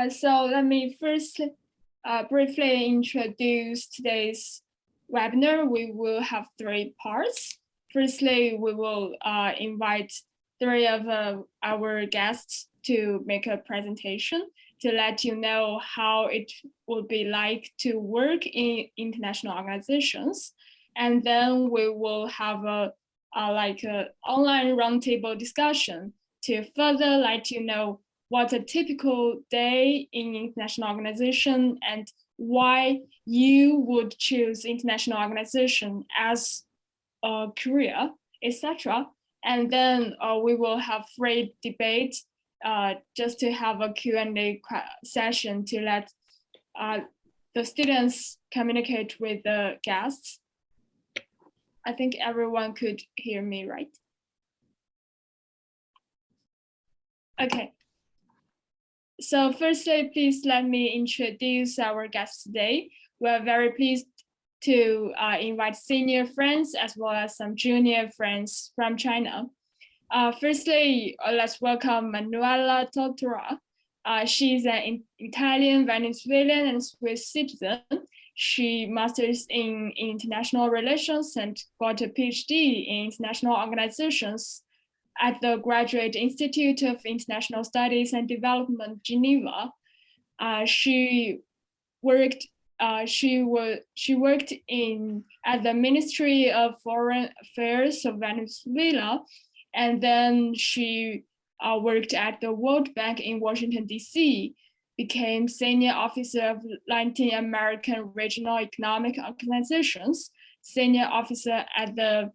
So let me first briefly introduce today's webinar. We will have 3 parts. Firstly, we will invite 3 of our guests to make a presentation to let you know how it would be like to work in international organizations. And then we will have a online roundtable discussion to further let you know what a typical day in international organization and why you would choose international organization as a career, etc. And then we will have free debate just to have a Q&A session to let the students communicate with the guests. I think everyone could hear me, right? Okay. So firstly, please let me introduce our guests today. We're very pleased to invite senior friends as well as some junior friends from China. Firstly, let's welcome Manuela Tortora. She's an Italian, Venezuelan, and Swiss citizen. She masters in international relations and got a PhD in international organizations at the Graduate Institute of International Studies and Development, Geneva. She worked at the Ministry of Foreign Affairs of Venezuela, and then she worked at the World Bank in Washington, D.C., became senior officer of Latin American Regional Economic Organizations, senior officer at the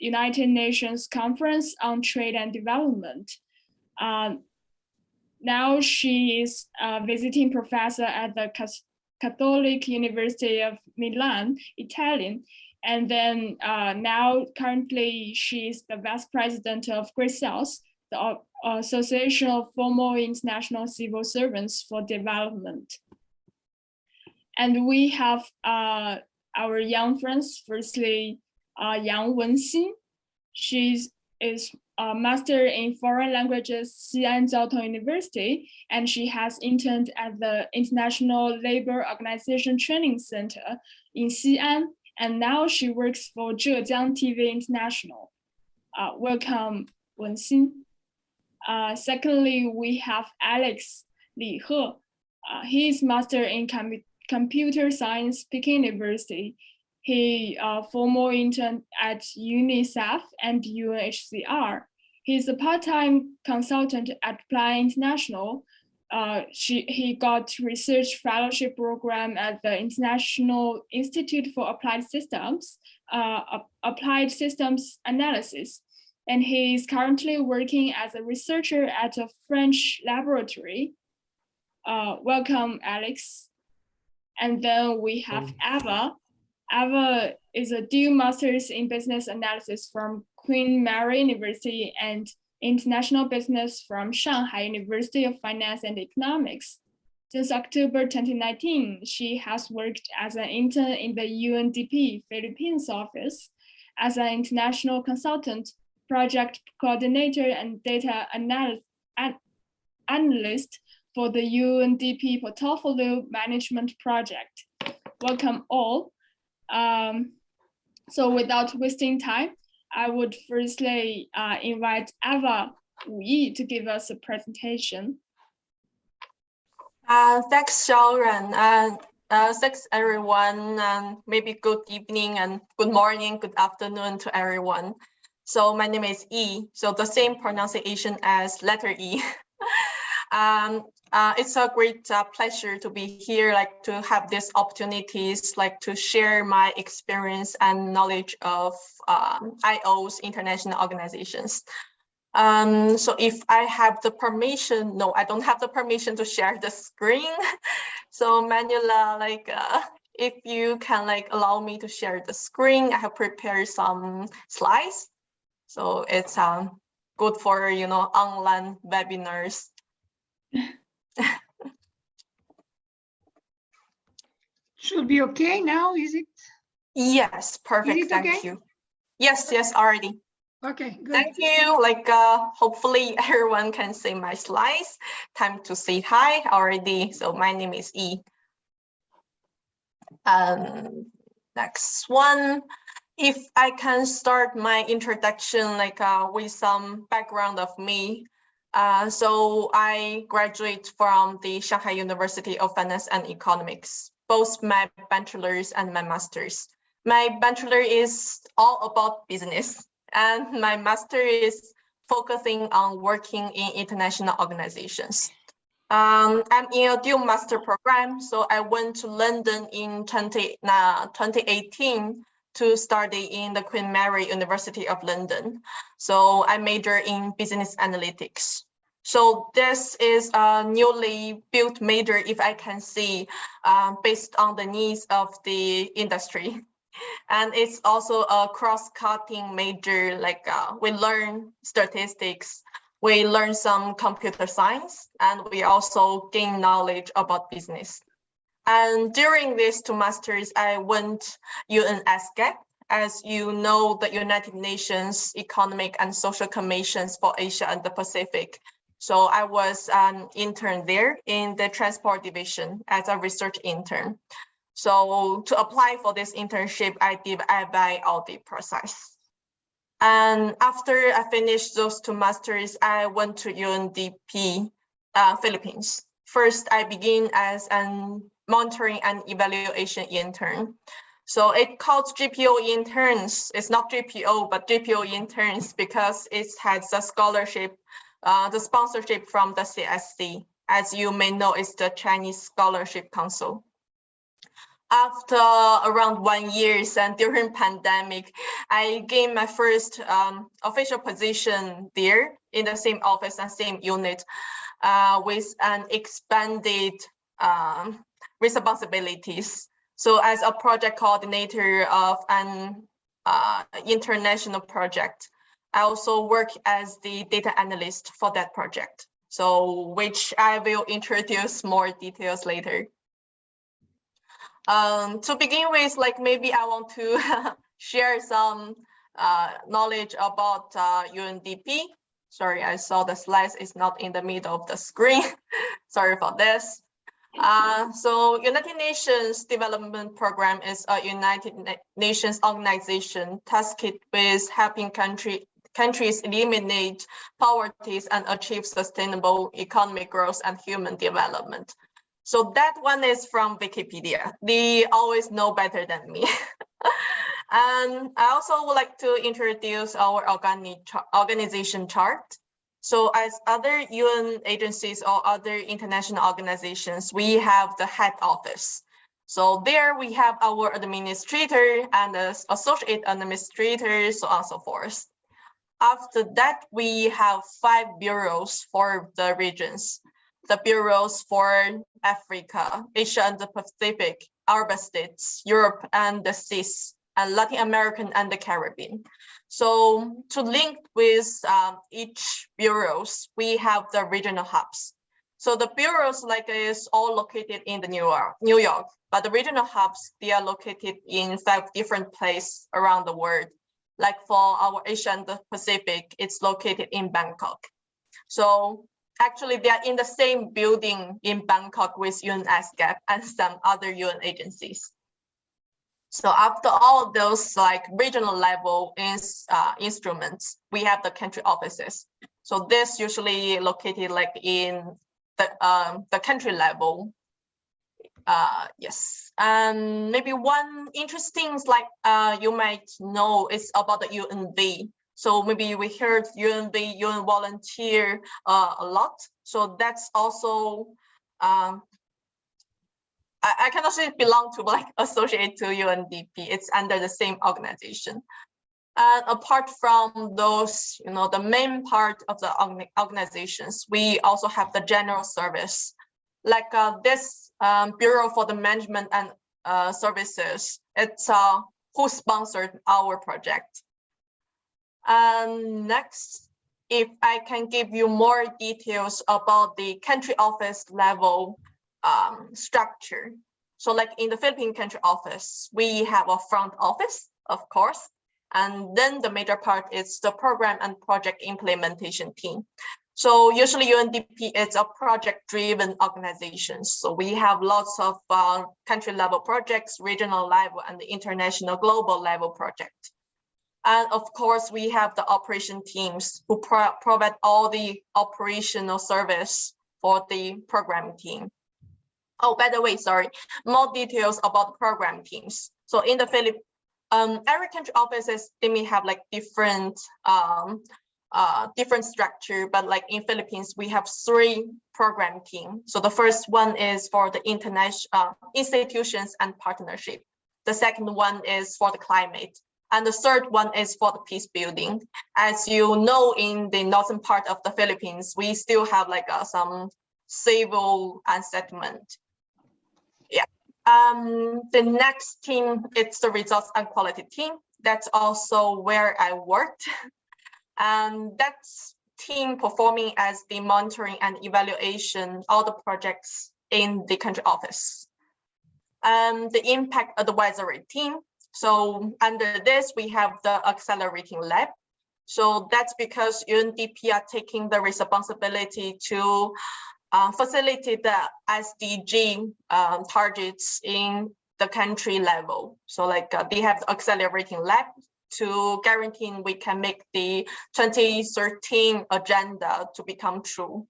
United Nations Conference on Trade and Development. Now she is a visiting professor at the Catholic University of Milan, Italy. And then now currently she is the vice president of Greycells, the Association of Former International Civil Servants for Development. And we have our young friends, firstly, young Wanxin. She is a master in foreign languages, Xi'An Jiaotong University, and she has interned at the International Labor Organization Training Center in Xi'an, and now she works for Zhejiang TV International. Welcome, Wanxin. Secondly, we have Alex Li He. He is master in computer science, Peking University. He former intern at UNICEF and UNHCR. He's a part-time consultant at Apply International. He got research fellowship program at the International Institute for Applied Systems, Applied Systems Analysis. And he is currently working as a researcher at a French laboratory. Welcome, Alex. And then we have Eva. Eva is a dual master's in business analysis from Queen Mary University and international business from Shanghai University of Finance and Economics. Since October 2019, she has worked as an intern in the UNDP Philippines office, as an international consultant, project coordinator, and data analyst for the UNDP Portfolio Management Project. Welcome all. So without wasting time, I would firstly invite Eva Wu Yi to give us a presentation. Thanks, Xiaonuan. Thanks everyone, and maybe good evening and good morning, good afternoon to everyone. So my name is Yi, so the same pronunciation as letter E. It's a great pleasure to be here, like to have these opportunities, like to share my experience and knowledge of IO's international organizations. So if I have the permission, no, I don't have the permission to share the screen. So Manuela, like if you can like allow me to share the screen, I have prepared some slides. So it's good for, you know, online webinars. Should be okay now, is it? Yes, perfect. Is it Thank okay? you. Yes, already. Okay, good. Thank you. Hopefully everyone can see my slides. Time to say hi already. So my name is E. Next one. If I can start my introduction with some background of me. So I graduate from the Shanghai University of Finance and Economics, both my bachelor's and my master's. My bachelor is all about business, and my master is focusing on working in international organizations. I'm in a dual master program, so I went to London in 2018 to study in the Queen Mary University of London. So I major in business analytics. So this is a newly built major, if I can see, based on the needs of the industry. And it's also a cross-cutting major, we learn statistics, we learn some computer science, and we also gain knowledge about business. And during these 2 masters, I went UNCTAD, as you know, the United Nations Economic and Social Commissions for Asia and the Pacific. So I was an intern there in the transport division as a research intern. So to apply for this internship, I did by audit process. And after I finished those 2 masters, I went to UNDP, Philippines. First, I began as an monitoring and evaluation intern. So it called GPO interns. It's not GPO, but GPO interns because it has a scholarship, the sponsorship from the CSC. As you may know, it's the Chinese Scholarship Council. After around 1 year and during pandemic, I gained my first official position there in the same office and same unit with an expanded responsibilities. So as a project coordinator of an international project, I also work as the data analyst for that project. So which I will introduce more details later. To begin with, maybe I want to share some knowledge about UNDP. Sorry, I saw the slides is not in the middle of the screen. Sorry for this. So United Nations Development Program is a United Nations organization tasked with helping countries eliminate poverty and achieve sustainable economic growth and human development. So that one is from Wikipedia. They always know better than me. And I also would like to introduce our organization chart. So as other UN agencies or other international organizations, we have the head office. So there we have our administrator and the associate administrator, so on and so forth. After that, we have 5 bureaus for the regions. The bureaus for Africa, Asia and the Pacific, Arab states, Europe and the CIS, and Latin American and the Caribbean. So to link with each bureaus, we have the regional hubs. So the bureaus is all located in the New York, but the regional hubs, they are located in 5 different places around the world. Like for our Asia and the Pacific, it's located in Bangkok. So actually, they are in the same building in Bangkok with UNESCAP and some other UN agencies. So after all of those regional level instruments, we have the country offices. So this usually located in the country level. Yes, and maybe one interesting you might know is about the UNV. So maybe we heard UNV, UN volunteer a lot. So that's also, I cannot say belong to associate to UNDP. It's under the same organization. And apart from those, the main part of the organizations, we also have the general service. This Bureau for the Management and Services, it's who sponsored our project. And next, if I can give you more details about the country office level structure. So in the Philippine country office, we have a front office, of course. And then the major part is the program and project implementation team. So usually UNDP is a project-driven organization. So we have lots of country-level projects, regional level, and the international global level project. And of course, we have the operation teams who provide all the operational service for the program team. Oh, by the way, sorry, more details about the program teams. So in the Philippines, every country offices, they may have like different structure, but like in Philippines, we have 3 program teams. So the first one is for the international institutions and partnership. The second one is for the climate. And the third one is for the peace building. As you know, in the northern part of the Philippines, we still have like some civil unsettlement. Yeah. The next team, it's the results and quality team. That's also where I worked. And that's team performing as the monitoring and evaluation all the projects in the country office. The impact advisory team. So under this, we have the accelerating lab. So that's because UNDP are taking the responsibility to facilitate the SDG targets in the country level. So like they have the accelerating lab to guarantee we can make the 2013 agenda to become true.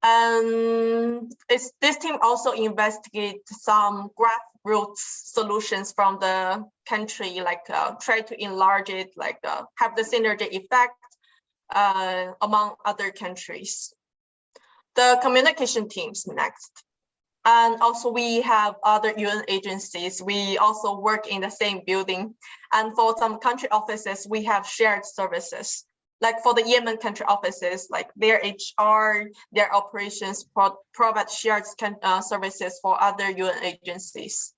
This team also investigates some grassroots solutions from the country, like try to enlarge it, like have the synergy effect among other countries. The communication teams next. And also we have other UN agencies. We also work in the same building. And for some country offices, we have shared services. Like for the Yemen country offices, like their HR, their operations provide shared services for other UN agencies.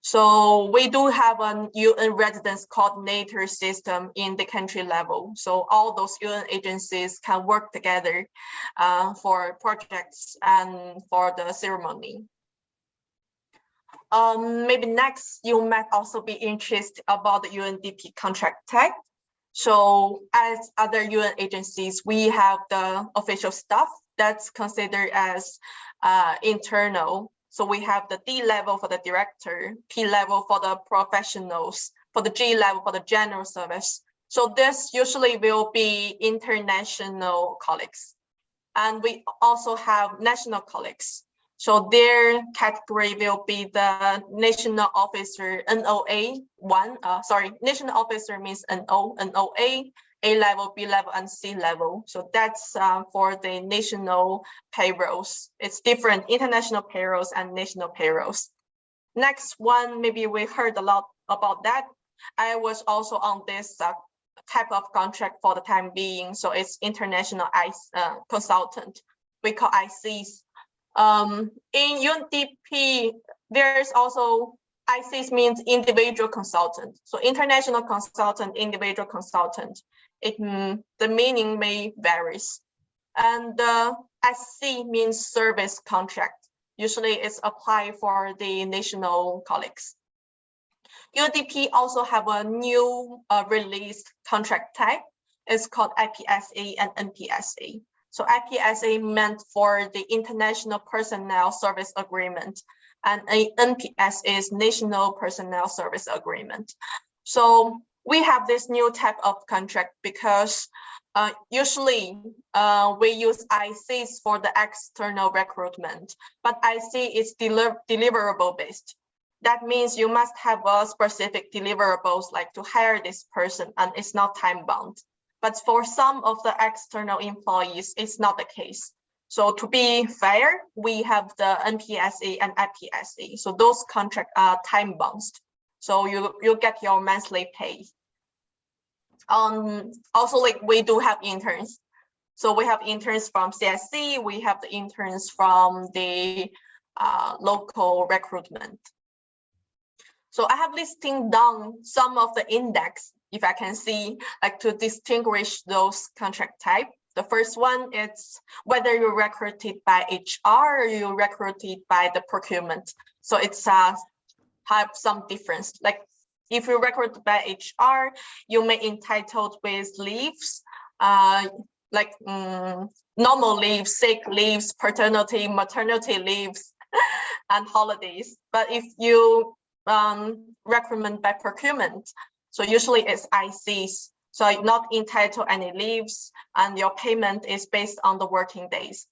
So we do have an UN residence coordinator system in the country level. So all those UN agencies can work together for projects and for the ceremony. Maybe next, you might also be interested about the UNDP contract type. So as other UN agencies, we have the official staff that's considered as internal. So we have the D level for the director, P level for the professionals, for the G level for the general service. So this usually will be international colleagues. And we also have national colleagues. So their category will be the national officer, NOA 1, national officer means NOA, A level, B level, and C level. So that's for the national payrolls. It's different, international payrolls and national payrolls. Next one, maybe we heard a lot about that. I was also on this type of contract for the time being. So it's international consultant. We call ICs. In UNDP, there's also ICs means individual consultant. So international consultant, individual consultant. The meaning may varies. And SC means service contract. Usually it's applied for the national colleagues. UNDP also have a new released contract type. It's called IPSA and NPSA. So IPSA meant for the International Personnel Service Agreement, and NPS is National Personnel Service Agreement. So we have this new type of contract because usually we use ICs for the external recruitment, but IC is deliverable based. That means you must have a specific deliverables like to hire this person, and it's not time bound. But for some of the external employees, it's not the case. So to be fair, we have the NPSA and IPSA. So those contracts are time bound. So you get your monthly pay. Also, like we do have interns. So we have interns from CSC. We have the interns from the local recruitment. So I have listing down some of the index, if I can see, like to distinguish those contract type. The first one is whether you're recruited by HR or you're recruited by the procurement. So it's have some difference. Like if you record by HR, you may entitled with leaves, like normal leaves, sick leaves, paternity, maternity leaves, and holidays. But if you recommend by procurement, so usually it's ICs, so you're not entitled any leaves, and your payment is based on the working days.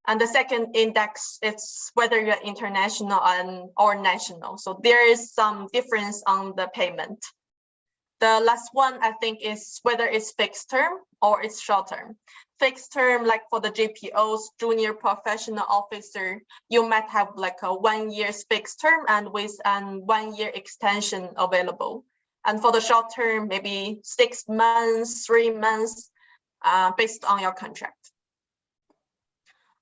And the second index, it's whether you're international or national. So there is some difference on the payment. The last one, I think, is whether it's fixed term or it's short term. Fixed term, like for the JPOs, junior professional officer, you might have like a 1 year's fixed term and with an 1 year extension available. And for the short term, maybe 6 months, 3 months, based on your contract.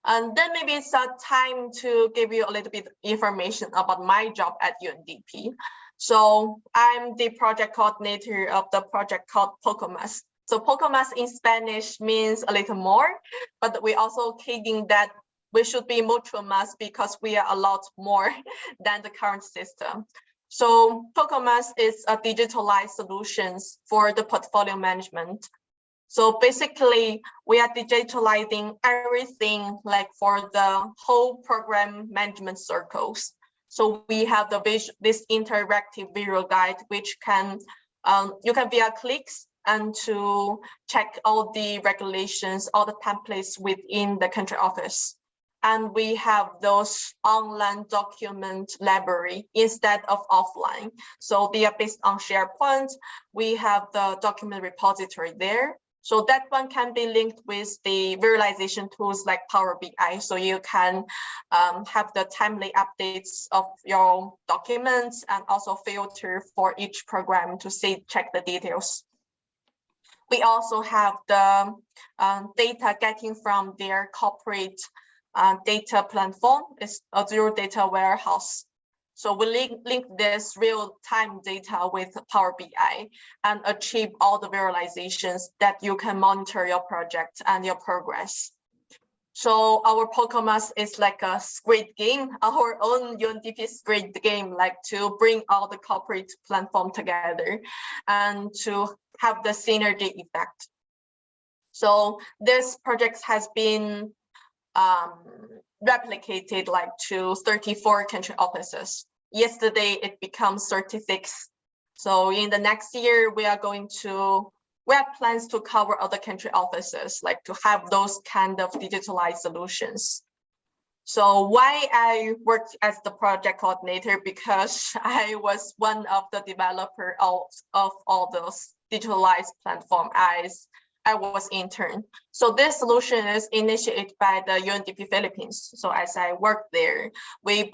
And then maybe it's time to give you a little bit information about my job at UNDP. So I'm the project coordinator of the project called Poco Más. So Poco Más in Spanish means a little more, but we also kidding that we should be mucho más because we are a lot more than the current system. So Poco Más is a digitalized solutions for the portfolio management. So basically, we are digitalizing everything like for the whole program management circles. So we have this interactive visual guide, which can you can via clicks and to check all the regulations, all the templates within the country office. And we have those online document library instead of offline. So they are based on SharePoint. We have the document repository there. So that one can be linked with the visualization tools like Power BI. So you can have the timely updates of your documents and also filter for each program to check the details. We also have the data getting from their corporate data platform. It's Azure Data Warehouse. So we link this real-time data with Power BI and achieve all the visualizations that you can monitor your project and your progress. So our Poco Más is like a Squid Game, our own UNDP Squid Game, like to bring all the corporate platform together and to have the synergy effect. So this project has been replicated like to 34 country offices. Yesterday, it becomes 36. So in the next year, we have plans to cover other country offices, like to have those kind of digitalized solutions. So why I worked as the project coordinator? Because I was one of the developer of all those digitalized platform as I was intern. So this solution is initiated by the UNDP Philippines. So as I worked there, we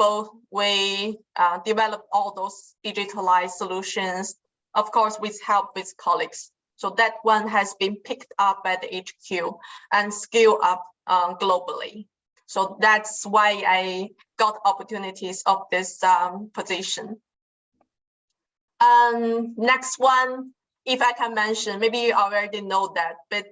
developed all those digitalized solutions, of course, with help with colleagues. So that one has been picked up by the HQ and scaled up globally. So that's why I got opportunities of this position. Next one, if I can mention, maybe you already know that, but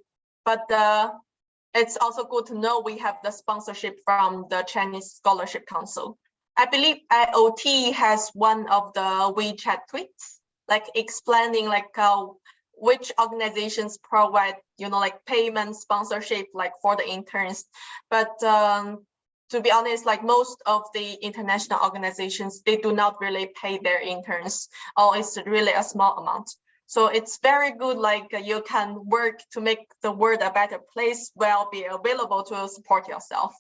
it's also good to know we have the sponsorship from the Chinese Scholarship Council. I believe IoT has one of the WeChat tweets, like explaining like which organizations provide, like payment sponsorship, like for the interns. But to be honest, like most of the international organizations, they do not really pay their interns, or it's really a small amount. So it's very good, like you can work to make the world a better place while be available to support yourself.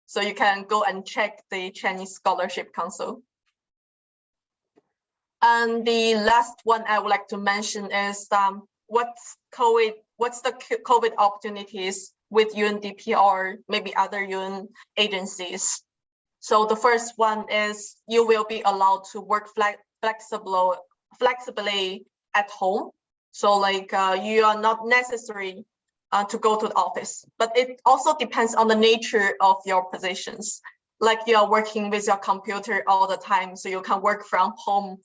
So you can go and check the Chinese Scholarship Council. And the last one I would like to mention is what's the COVID opportunities with UNDP or maybe other UN agencies. So the first one is you will be allowed to work flexibly at home. So like you are not necessary to go to the office, but it also depends on the nature of your positions. Like you are working with your computer all the time, so you can work from home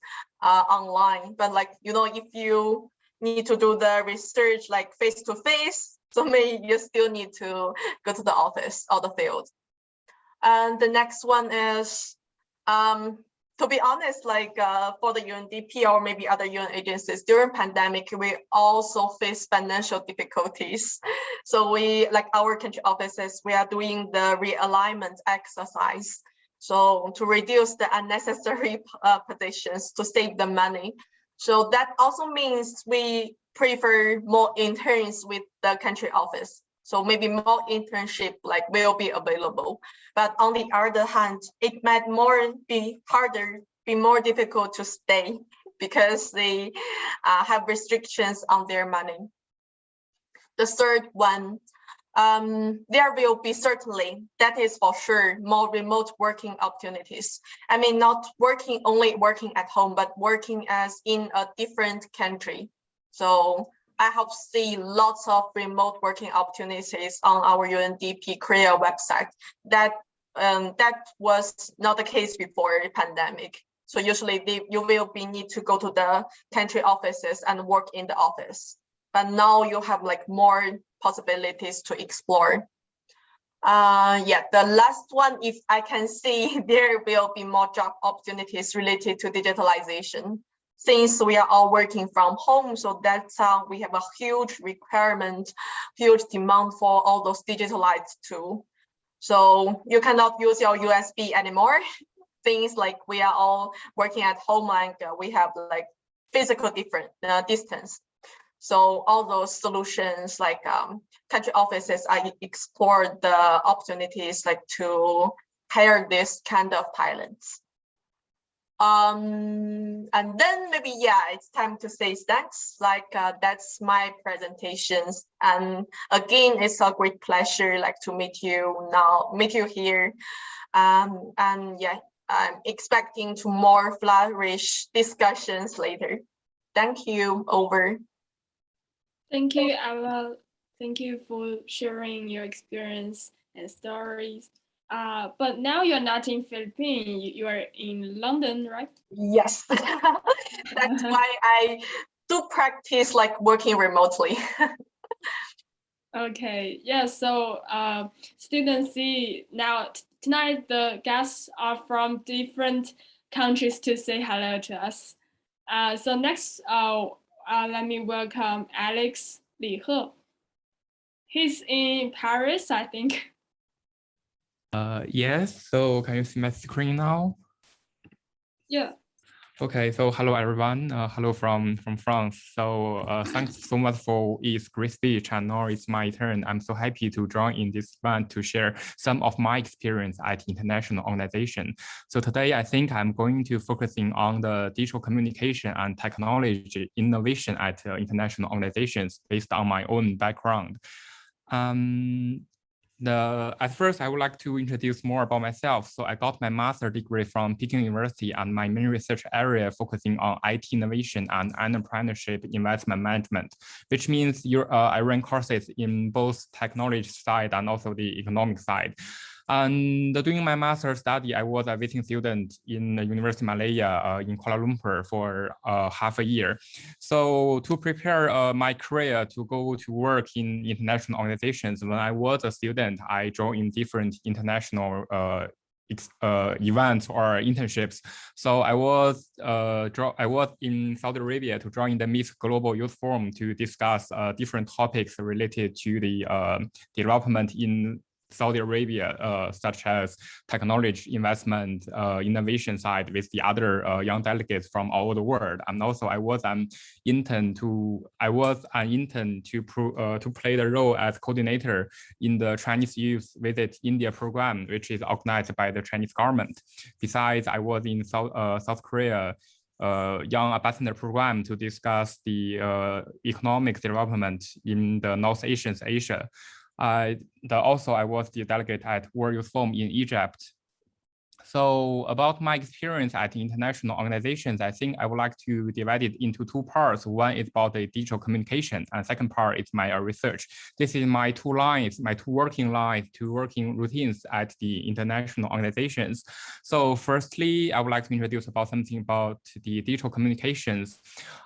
online. But like, if you need to do the research like face to face, so maybe you still need to go to the office or the field. And the next one is to be honest, like for the UNDP or maybe other UN agencies during pandemic, we also face financial difficulties. So we, like our country offices, we are doing the realignment exercise. So to reduce the unnecessary positions to save the money. So that also means we prefer more interns with the country office. So maybe more internship like will be available. But on the other hand, it might be more difficult to stay because they have restrictions on their money. The third one, there will be certainly, that is for sure, more remote working opportunities. I mean, not only working at home, but working as in a different country. So I have seen lots of remote working opportunities on our UNDP Korea website. That was not the case before the pandemic. So usually you will need to go to the country offices and work in the office. But now you have like more possibilities to explore. Yeah, the last one, if I can see, there will be more job opportunities related to digitalization. Since we are all working from home, so that's how we have a huge requirement, huge demand for all those digitalized tools. So you cannot use your USB anymore. Things like we are all working at home and we have like physical distance. So all those solutions like country offices, I explore the opportunities like to hire this kind of talents. And then maybe, yeah, it's time to say thanks. Like that's my presentations. And again, it's a great pleasure like to meet you here. And yeah, I'm expecting to more flourish discussions later. Thank you, over. Thank you, Ella. Thank you for sharing your experience and stories. But now you're not in Philippines, you are in London, right? Yes, that's why I do practice like working remotely. Okay, yeah, so students see now tonight the guests are from different countries to say hello to us. So next, let me welcome Alex Li He. He's in Paris, I think. Yes, so can you see my screen now? Yeah. Okay, so hello everyone. Hello from France. So thanks so much for its great speech, and now it's my turn. I'm so happy to join in this event to share some of my experience at international organization. So today I think I'm going to focusing on the digital communication and technology innovation at international organizations based on my own background. At first, I would like to introduce more about myself. So I got my master's degree from Peking University, and my main research area focusing on IT innovation and entrepreneurship investment management, which means I run courses in both technology side and also the economic side. And during my master's study, I was a visiting student in the University of Malaya in Kuala Lumpur for half a year. So to prepare my career to go to work in international organizations, when I was a student, I joined in different international events or internships. So I was in Saudi Arabia to join the Miss Global Youth Forum to discuss different topics related to the development in Saudi Arabia, such as technology investment, innovation side with the other young delegates from all over the world. And also I was an intern to play the role as coordinator in the Chinese Youth Visit India program, which is organized by the Chinese government. Besides, I was in South Korea Young Ambassador program to discuss the economic development in the North Asia. Also, I was the delegate at World Youth Forum in Egypt. So about my experience at international organizations, I think I would like to divide it into two parts. One is about the digital communication, and second part is my research. This is my two working routines at the international organizations. So firstly, I would like to introduce about something about the digital communications.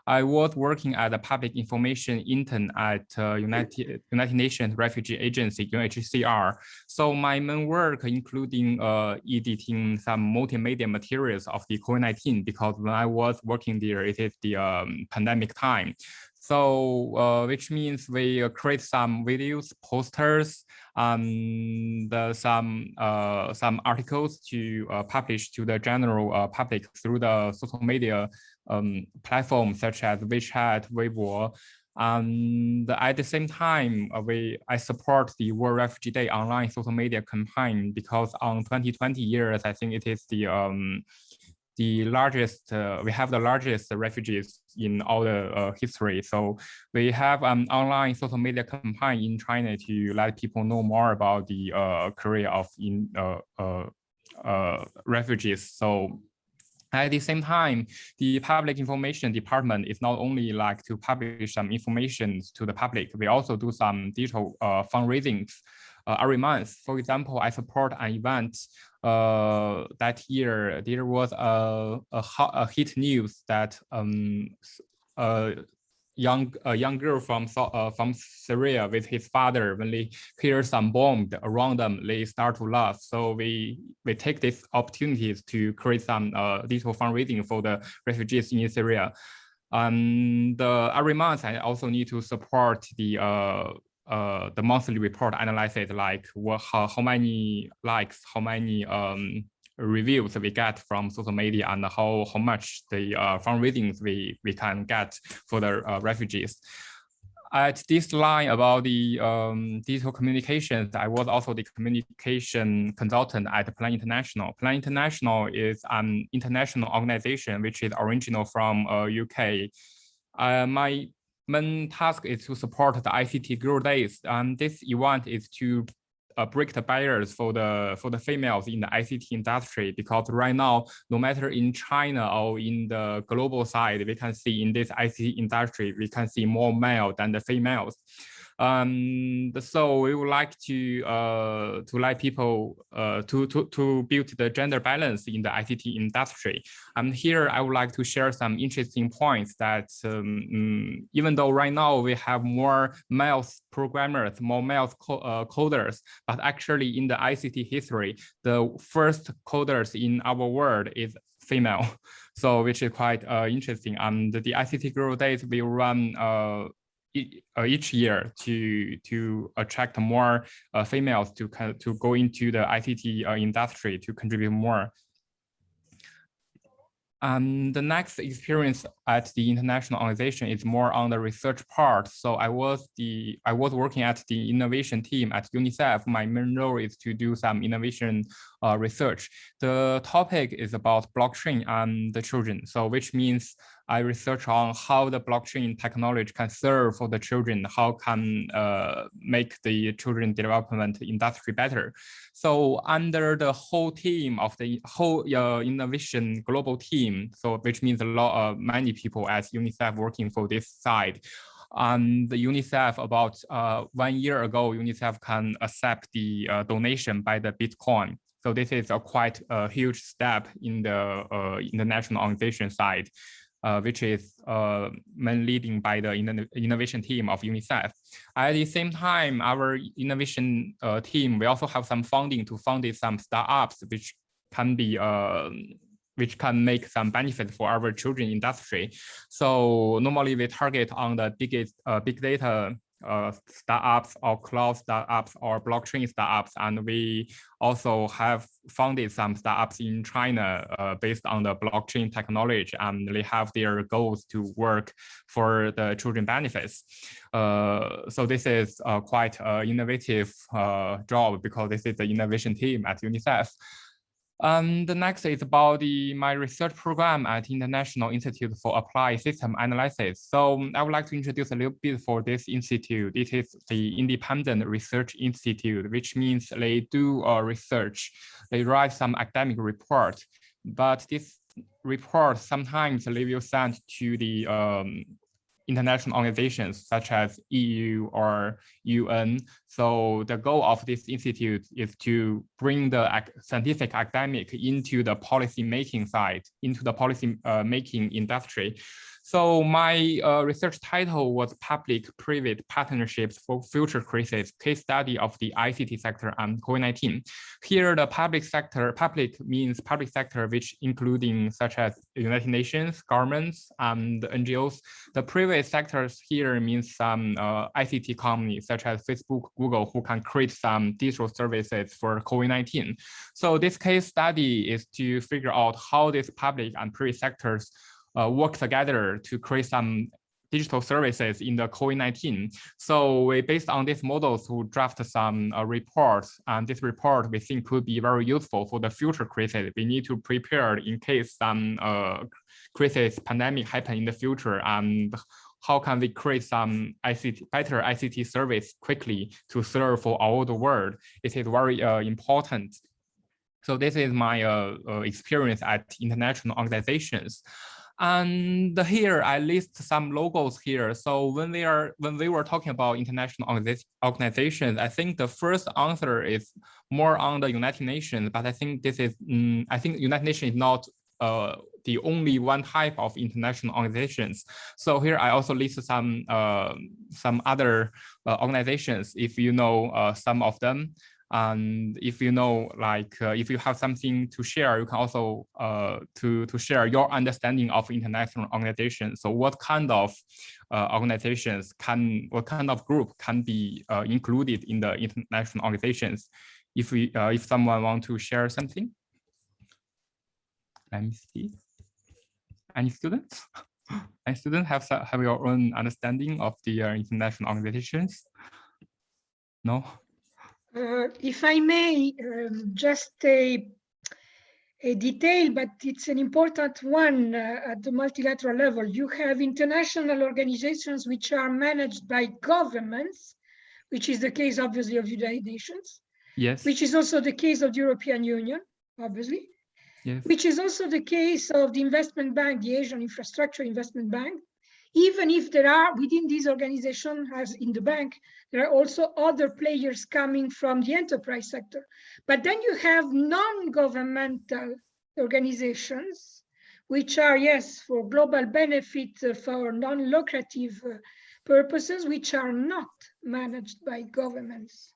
I was working as a public information intern at United Nations Refugee Agency, UNHCR. So my main work including editing on some multimedia materials of the COVID-19, because when I was working there, it is the pandemic time. So which means we create some videos, posters, and some articles to publish to the general public through the social media platforms such as WeChat, Weibo. And at the same time, I support the World Refugee Day online social media campaign, because on 2020 years, I think it is the largest, we have the largest refugees in all the history. So we have an online social media campaign in China to let people know more about the career of refugees. So at the same time, the public information department is not only like to publish some information to the public, we also do some digital fundraisings every month. For example, I support an event that year. There was a hit news that a young girl from Syria with his father, when they hear some bomb around them, they start to laugh. So we take these opportunities to create some digital fundraising for the refugees in Syria. And every month, I also need to support the monthly report analysis, like how many likes, how many reviews we get from social media, and how much the fundraisings we can get for the refugees. At this line about the digital communications, I was also the communication consultant at Plan International. Plan International is an international organization which is original from UK. My main task is to support the ICT Girl Days, and this event is to break the barriers for the females in the ICT industry, because right now, no matter in China or in the global side, we can see in this ICT industry, we can see more male than the females. So we would like to let people to build the gender balance in the ICT industry. And here I would like to share some interesting points that even though right now we have more male programmers, more male coders, but actually in the ICT history, the first coders in our world is female. So which is quite interesting. And the ICT Girl Days will run each year to attract more females to go into the ICT industry to contribute more. The next experience at the international organization is more on the research part. So I was working at the innovation team at UNICEF. My main role is to do some innovation research. The topic is about blockchain and the children. So which means I research on how the blockchain technology can serve for the children, how can make the children development industry better. So under the whole team of the whole innovation global team, so which means many people at UNICEF working for this side. The UNICEF about 1 year ago, UNICEF can accept the donation by the Bitcoin. So this is a quite huge step in the international organization side. Which is mainly leading by the innovation team of UNICEF. At the same time, our innovation team, we also have some funding to fund some startups which can be which can make some benefit for our children industry. So normally we target on the biggest big data startups or cloud startups or blockchain startups, and we also have funded some startups in China based on the blockchain technology, and they have their goals to work for the children benefits. So this is quite an innovative job, because this is the innovation team at UNICEF. The next is about my research program at International Institute for Applied System Analysis. So I would like to introduce a little bit for this institute. It is the Independent Research Institute, which means they do research. They write some academic report, but this report sometimes they will send to the international organizations such as EU or UN. So the goal of this institute is to bring the scientific academic into the policy making side, into the policy making industry. So my research title was Public-Private Partnerships for Future Crises, Case Study of the ICT Sector and COVID-19. Here, the public sector, public means public sector, which including such as United Nations, governments, and NGOs. The private sectors here means some ICT companies such as Facebook, Google, who can create some digital services for COVID-19. So this case study is to figure out how these public and private sectors work together to create some digital services in the COVID-19. So we, based on these models, to draft some reports, and this report we think could be very useful for the future crisis. We need to prepare in case some crisis, pandemic happen in the future, and how can we create some better ICT service quickly to serve for all the world? It is very important. So this is my experience at international organizations. And here I list some logos here. So when we were talking about international organizations, I think the first answer is more on the United Nations, but I think this is, I think United Nations is not the only one type of international organizations. So here I also list some other organizations, if you know some of them. And if you know, like, if you have something to share, you can also to share your understanding of international organizations. So what kind of organizations what kind of group can be included in the international organizations? If someone want to share something, let me see. Any students? Any students have your own understanding of the international organizations? No. If I may, just a detail, but it's an important one at the multilateral level. You have international organizations which are managed by governments, which is the case, obviously, of the United Nations. Yes. Which is also the case of the European Union, obviously. Yes. Which is also the case of the investment bank, the Asian Infrastructure Investment Bank. Even if there are within these organizations, as in the bank, there are also other players coming from the enterprise sector. But then you have non-governmental organizations, which are, yes, for global benefit, for non-lucrative purposes, which are not managed by governments,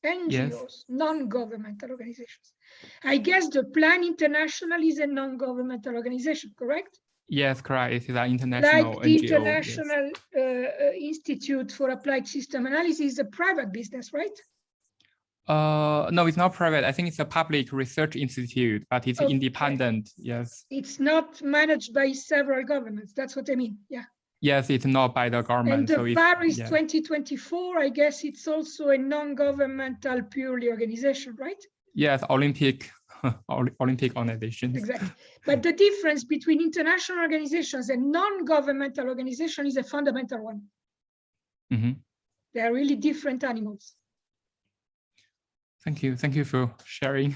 NGOs, yes. Non-governmental organizations. I guess the Plan International is a non-governmental organization, correct? Yes, correct. It is an international like the NGO, International yes. Institute for Applied System Analysis is a private business, right? No, it's not private. I think it's a public research institute, but it's independent. Yes. It's not managed by several governments. That's what I mean. Yeah. Yes, it's not by the government. And the so Paris 2024, I guess it's also a non-governmental purely organization, right? Yes, Olympic organizations. Exactly. But the difference between international organizations and non-governmental organizations is a fundamental one. Mm-hmm. They are really different animals. Thank you. Thank you for sharing.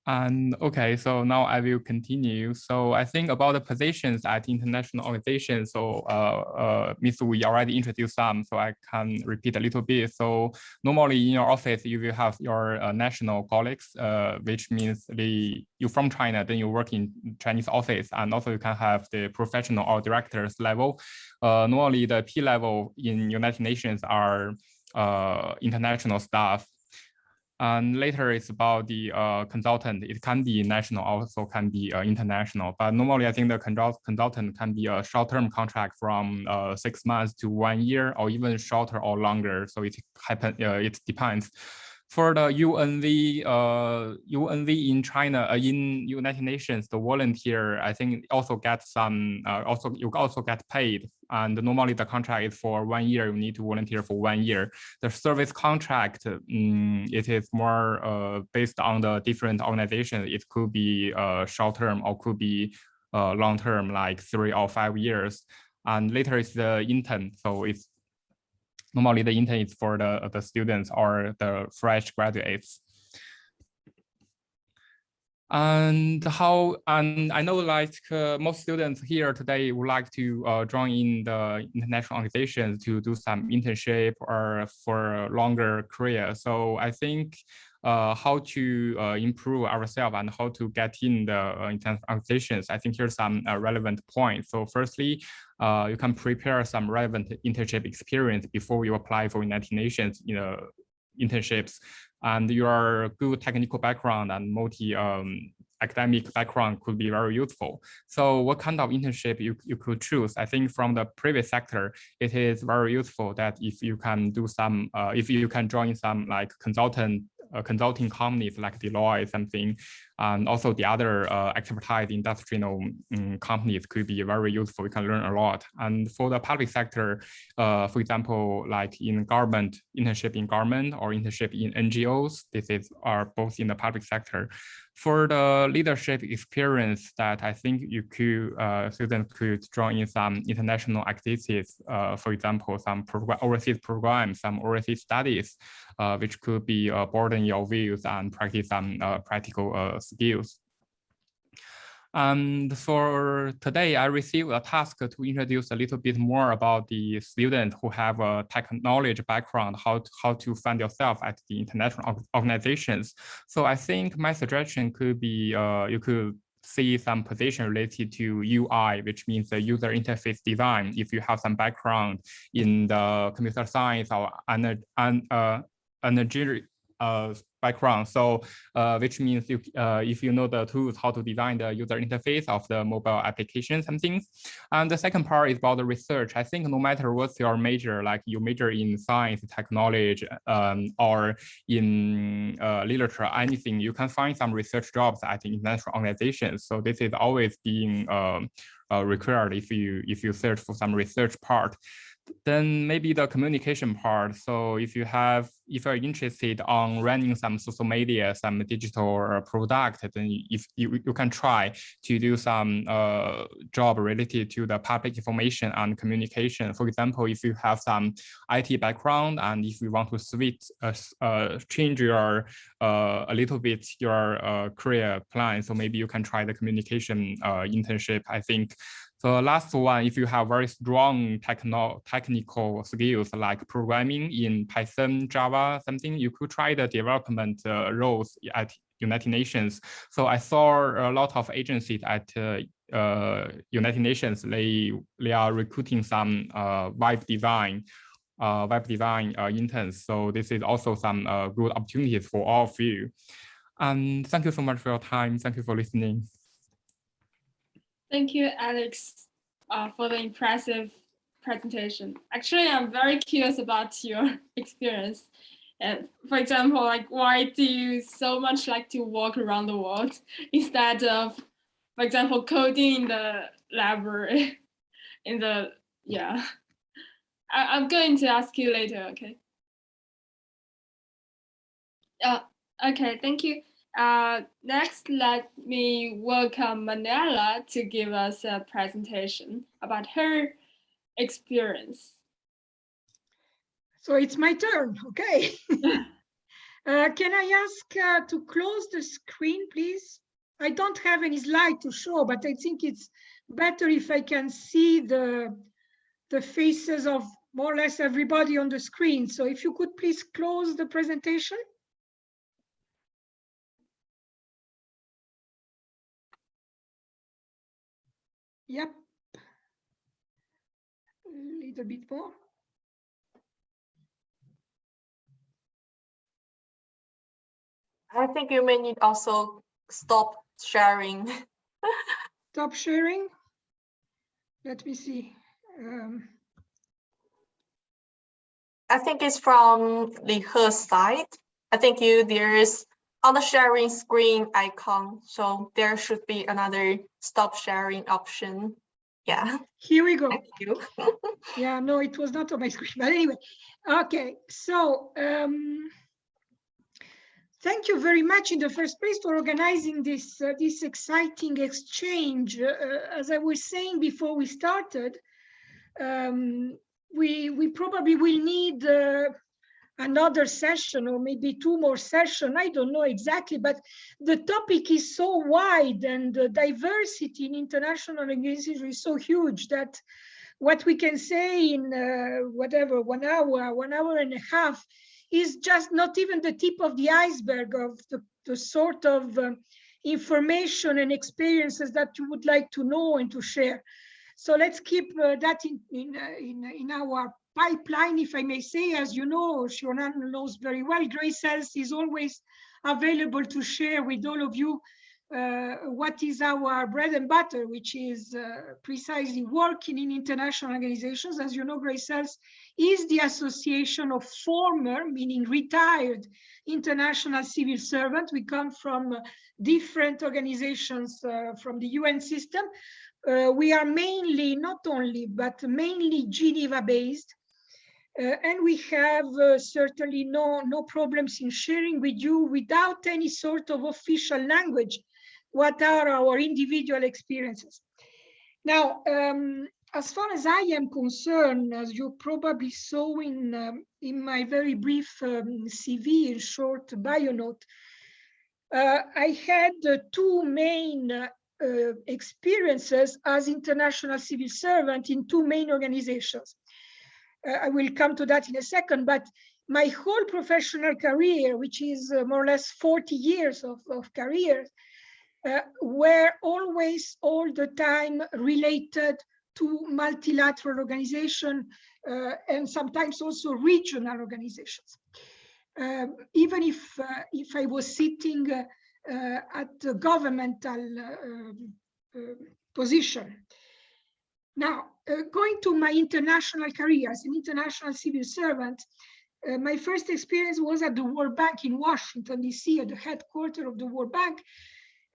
And okay, so now I will continue. So I think about the positions at international organizations. So Ms. Wu already introduced some, so I can repeat a little bit. So normally in your office, you will have your national colleagues, which means you're from China, then you work in Chinese office, and also you can have the professional or directors level. Normally the P level in United Nations are international staff. And later it's about the consultant. It can be national, also can be international. But normally I think the consultant can be a short-term contract from 6 months to 1 year, or even shorter or longer. So it depends. For the UNV in China, in United Nations, the volunteer, I think also get some, you also get paid. And normally the contract is for 1 year, you need to volunteer for 1 year. The service contract, it is more based on the different organizations. It could be short-term or could be long-term, like 3 or 5 years. And later it's the intern, so it's normally the intern is for the students or the fresh graduates. And I know like most students here today would like to join in the international organizations to do some internship or for a longer career. So I think how to improve ourselves and how to get in the international organizations, I think here's some relevant points. So firstly, you can prepare some relevant internship experience before you apply for United Nations internships, and your good technical background and academic background could be very useful. So what kind of internship you could choose? I think from the private sector, it is very useful that if you can do some, if you can join some like consulting companies like Deloitte, something, and also the other expertise industrial companies could be very useful. You can learn a lot. And for the public sector, for example, like in government, internship in government or internship in NGOs, are both in the public sector. For the leadership experience, that I think you could, students could join in some international activities, for example, some overseas programs, some overseas studies, which could be broaden your views and practice some practical skills. And for today, I received a task to introduce a little bit more about the students who have a tech knowledge background, how to find yourself at the international organizations. So I think my suggestion could be, you could see some position related to UI, which means the user interface design, if you have some background in the computer science or energy background. So which means if you know the tools, how to design the user interface of the mobile application, some things. And the second part is about the research. I think no matter what's your major, like you major in science, technology, or in literature, anything, you can find some research jobs at international organizations. So this is always being required if you search for some research part. Then maybe the communication part. So if you're interested on running some social media, some digital product, then if you can try to do some job related to the public information and communication. For example, if you have some IT background and if you want to switch, change your a little bit your career plan, so maybe you can try the communication internship, I think. So last one, if you have very strong technical skills like programming in Python, Java, something, you could try the development roles at United Nations. So I saw a lot of agencies at United Nations, they are recruiting some web design interns. So this is also some good opportunities for all of you. And thank you so much for your time. Thank you for listening. Thank you, Alex, for the impressive presentation. Actually, I'm very curious about your experience. For example, like, why do you so much like to walk around the world instead of, for example, coding in the library? I'm going to ask you later. Okay. Okay. Thank you. Next, let me welcome Manuela to give us a presentation about her experience. So it's my turn, okay. Can I ask to close the screen, please? I don't have any slide to show, but I think it's better if I can see the faces of more or less everybody on the screen. So if you could please close the presentation. Yep. A little bit more. I think you may need also stop sharing. Stop sharing. Let me see. I think it's from her side. I think there is on the sharing screen icon. So there should be another stop sharing option. Yeah. Here we go. Thank you. Yeah, no, it was not on my screen. But anyway, okay. So thank you very much in the first place for organizing this exciting exchange. As I was saying before we started, we probably will need another session or maybe 2 more sessions. I don't know exactly, but the topic is so wide and the diversity in international organizations is so huge that what we can say in whatever, 1 hour and a half is just not even the tip of the iceberg of the sort of information and experiences that you would like to know and to share. So let's keep that in our pipeline, if I may say. As you know, Xiaonuan knows very well, Greycells is always available to share with all of you what is our bread and butter, which is precisely working in international organizations. As you know, Greycells is the association of former, meaning retired, international civil servants. We come from different organizations from the UN system. We are mainly, not only, but mainly Geneva based. And we have certainly no problems in sharing with you without any sort of official language what are our individual experiences. Now, as far as I am concerned, as you probably saw in my very brief CV, in short bio note, I had two main experiences as international civil servant in two main organizations. I will come to that in a second, but my whole professional career, which is more or less 40 years of career, were always all the time related to multilateral organization and sometimes also regional organizations. Even if I was sitting at the governmental position. Now, going to my international career as an international civil servant, my first experience was at the World Bank in Washington, DC, at the headquarters of the World Bank.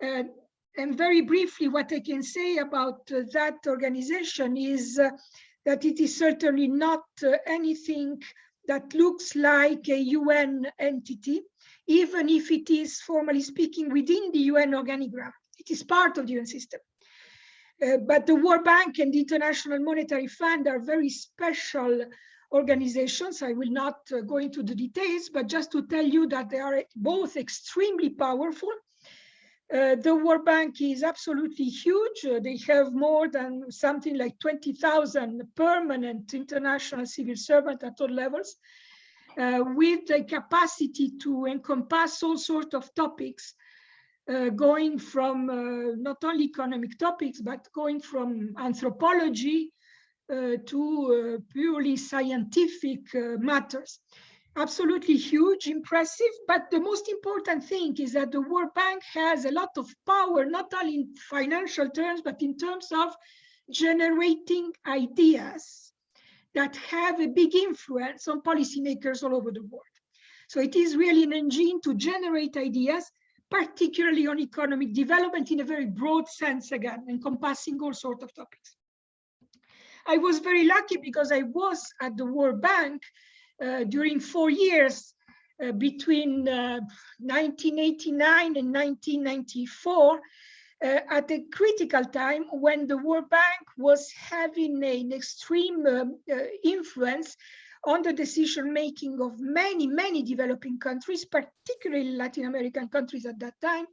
And very briefly, what I can say about that organization is that it is certainly not anything that looks like a UN entity, even if it is, formally speaking, within the UN organigram. It is part of the UN system. But the World Bank and the International Monetary Fund are very special organizations. I will not go into the details, but just to tell you that they are both extremely powerful. The World Bank is absolutely huge. They have more than something like 20,000 permanent international civil servants at all levels, with the capacity to encompass all sorts of topics, going from not only economic topics, but going from anthropology to purely scientific matters. Absolutely huge, impressive, but the most important thing is that the World Bank has a lot of power, not only in financial terms, but in terms of generating ideas that have a big influence on policymakers all over the world. So it is really an engine to generate ideas, particularly on economic development in a very broad sense, again, encompassing all sorts of topics. I was very lucky because I was at the World Bank during 4 years between 1989 and 1994, at a critical time when the World Bank was having an extreme influence on the decision-making of many developing countries, particularly Latin American countries at that time,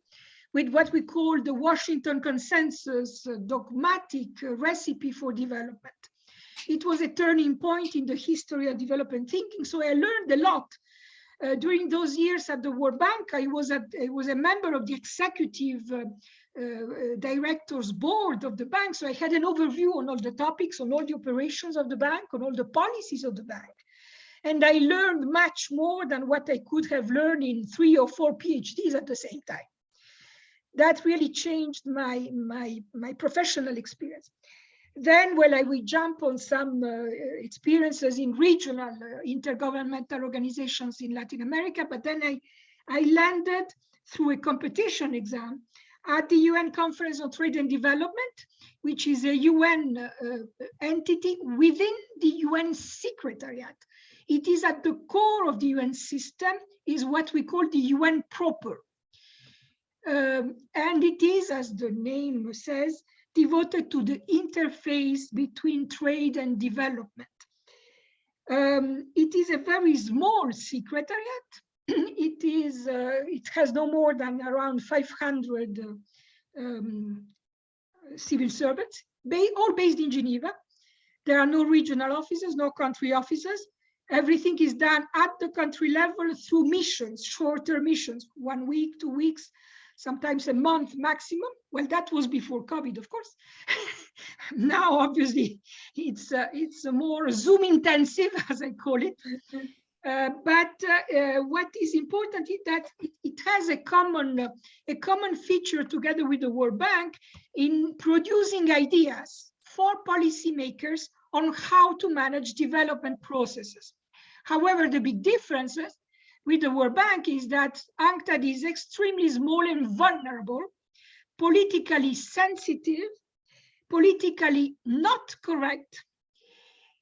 with what we call the Washington Consensus dogmatic recipe for development. It was a turning point in the history of development thinking, so I learned a lot. During those years at the World Bank, I was a member of the executive directors board of the bank, so I had an overview on all the topics, on all the operations of the bank, on all the policies of the bank. And I learned much more than what I could have learned in 3 or 4 PhDs at the same time. That really changed my professional experience. Then, well, I will jump on some experiences in regional intergovernmental organizations in Latin America, but then I landed through a competition exam at the UN Conference on Trade and Development, which is a UN entity within the UN Secretariat. It is at the core of the UN system, is what we call the UN proper. And it is, as the name says, devoted to the interface between trade and development. It is a very small secretariat. It has no more than around 500 civil servants, all based in Geneva. There are no regional offices, no country offices, Everything is done at the country level through missions, shorter missions, 1 week, 2 weeks, sometimes a month maximum. Well, that was before COVID, of course. Now, obviously, it's a more Zoom intensive, as I call it. But what is important is that it has a common feature together with the World Bank in producing ideas for policymakers on how to manage development processes. However, the big differences with the World Bank is that UNCTAD is extremely small and vulnerable, politically sensitive, politically not correct,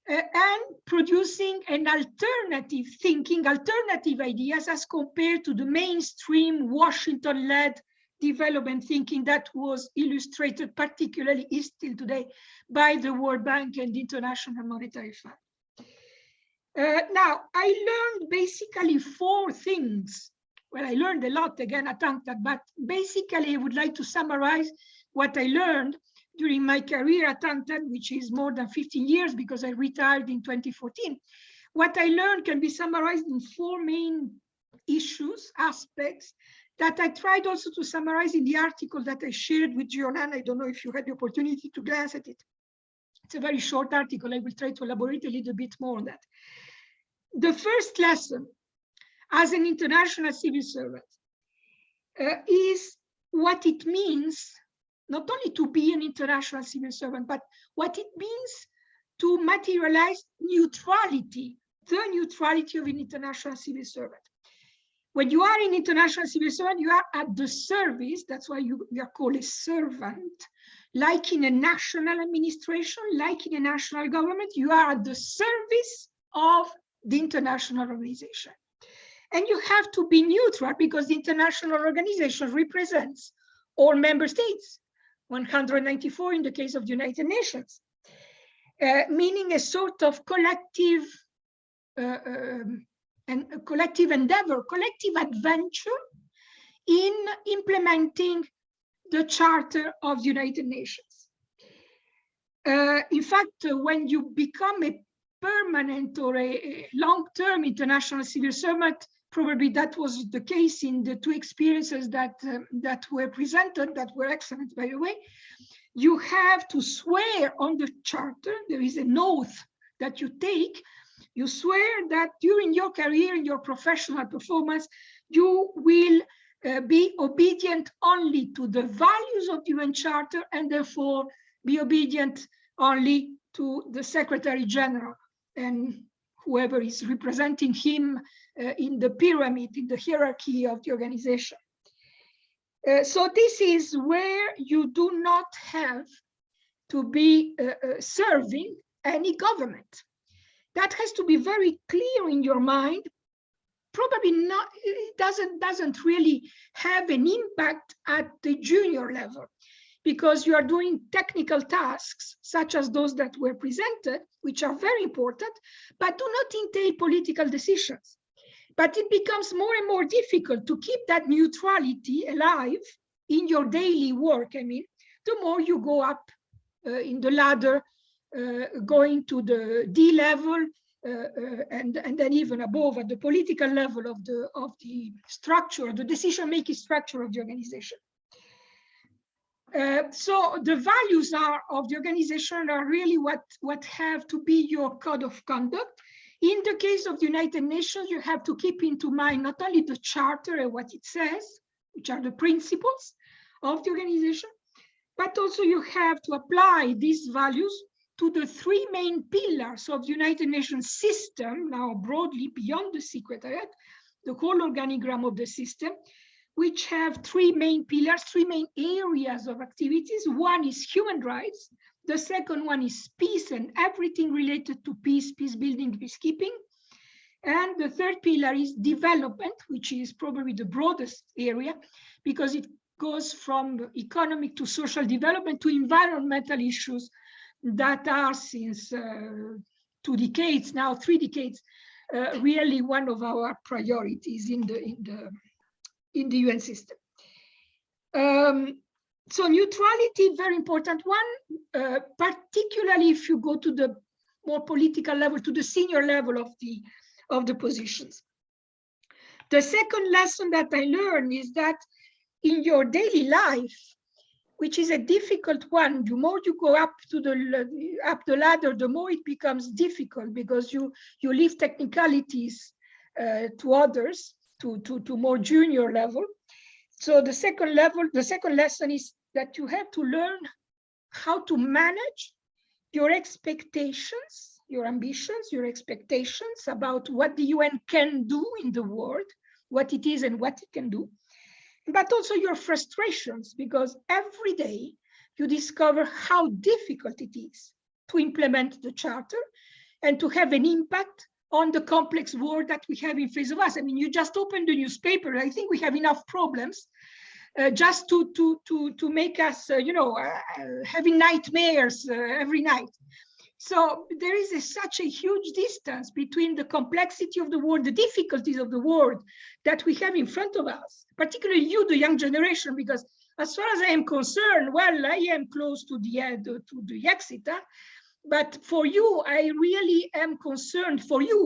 and producing an alternative thinking, alternative ideas as compared to the mainstream Washington-led development thinking that was illustrated, particularly is still today, by the World Bank and the International Monetary Fund. Now, I learned basically 4 things. Well, I learned a lot again at UNCTAD, but basically I would like to summarize what I learned during my career at UNCTAD, which is more than 15 years because I retired in 2014. What I learned can be summarized in 4 main issues, aspects, that I tried also to summarize in the article that I shared with Xiaonuan. I don't know if you had the opportunity to glance at it. It's a very short article. I will try to elaborate a little bit more on that. The first lesson as an international civil servant is what it means not only to be an international civil servant, but what it means to materialize neutrality, the neutrality of an international civil servant. When you are an international civil servant, you are at the service, that's why you are called a servant, like in a national administration, like in a national government, you are at the service of the international organization. And you have to be neutral because the international organization represents all member states, 194 in the case of the United Nations, meaning a sort of collective collective endeavor, collective adventure in implementing the Charter of the United Nations. In fact, when you become a permanent or a long-term international civil servant, probably that was the case in the 2 experiences that were presented, that were excellent, by the way. You have to swear on the Charter. There is an oath that you take. You swear that during your career and your professional performance, you will be obedient only to the values of the UN Charter and therefore be obedient only to the Secretary General and whoever is representing him in the pyramid, in the hierarchy of the organization. So this is where you do not have to be serving any government. That has to be very clear in your mind. Probably not, it doesn't really have an impact at the junior level because you are doing technical tasks such as those that were presented, which are very important, but do not entail political decisions. But it becomes more and more difficult to keep that neutrality alive in your daily work. I mean, the more you go up in the ladder, going to the D level, and then even above at the political level of the structure, the decision-making structure of the organization. So the values of the organization are really what have to be your code of conduct. In the case of the United Nations, you have to keep into mind not only the charter and what it says, which are the principles of the organization, but also you have to apply these values to the 3 main pillars of the United Nations system, now broadly beyond the Secretariat, the whole organigram of the system, which have 3 main pillars, 3 main areas of activities. One is human rights. The second one is peace and everything related to peace, peace building, peacekeeping. And the third pillar is development, which is probably the broadest area because it goes from economic to social development to environmental issues that are since 2 decades, now 3 decades, really one of our priorities in the UN system. So neutrality, very important one, particularly if you go to the more political level, to the senior level of the positions. The second lesson that I learned is that in your daily life, which is a difficult one, the more you go up the ladder, the more it becomes difficult, because you leave technicalities to others, to more junior level. So the second lesson is that you have to learn how to manage your expectations, your ambitions, your expectations about what the UN can do in the world, what it is and what it can do, but also your frustrations, because every day you discover how difficult it is to implement the charter and to have an impact on the complex world that we have in face of us. I mean, you just open the newspaper. I think we have enough problems just to make us, having nightmares every night. So there is such a huge distance between the complexity of the world, the difficulties of the world that we have in front of us, particularly you, the young generation, because as far as I am concerned, well, I am close to the exit, but for you, I really am concerned for you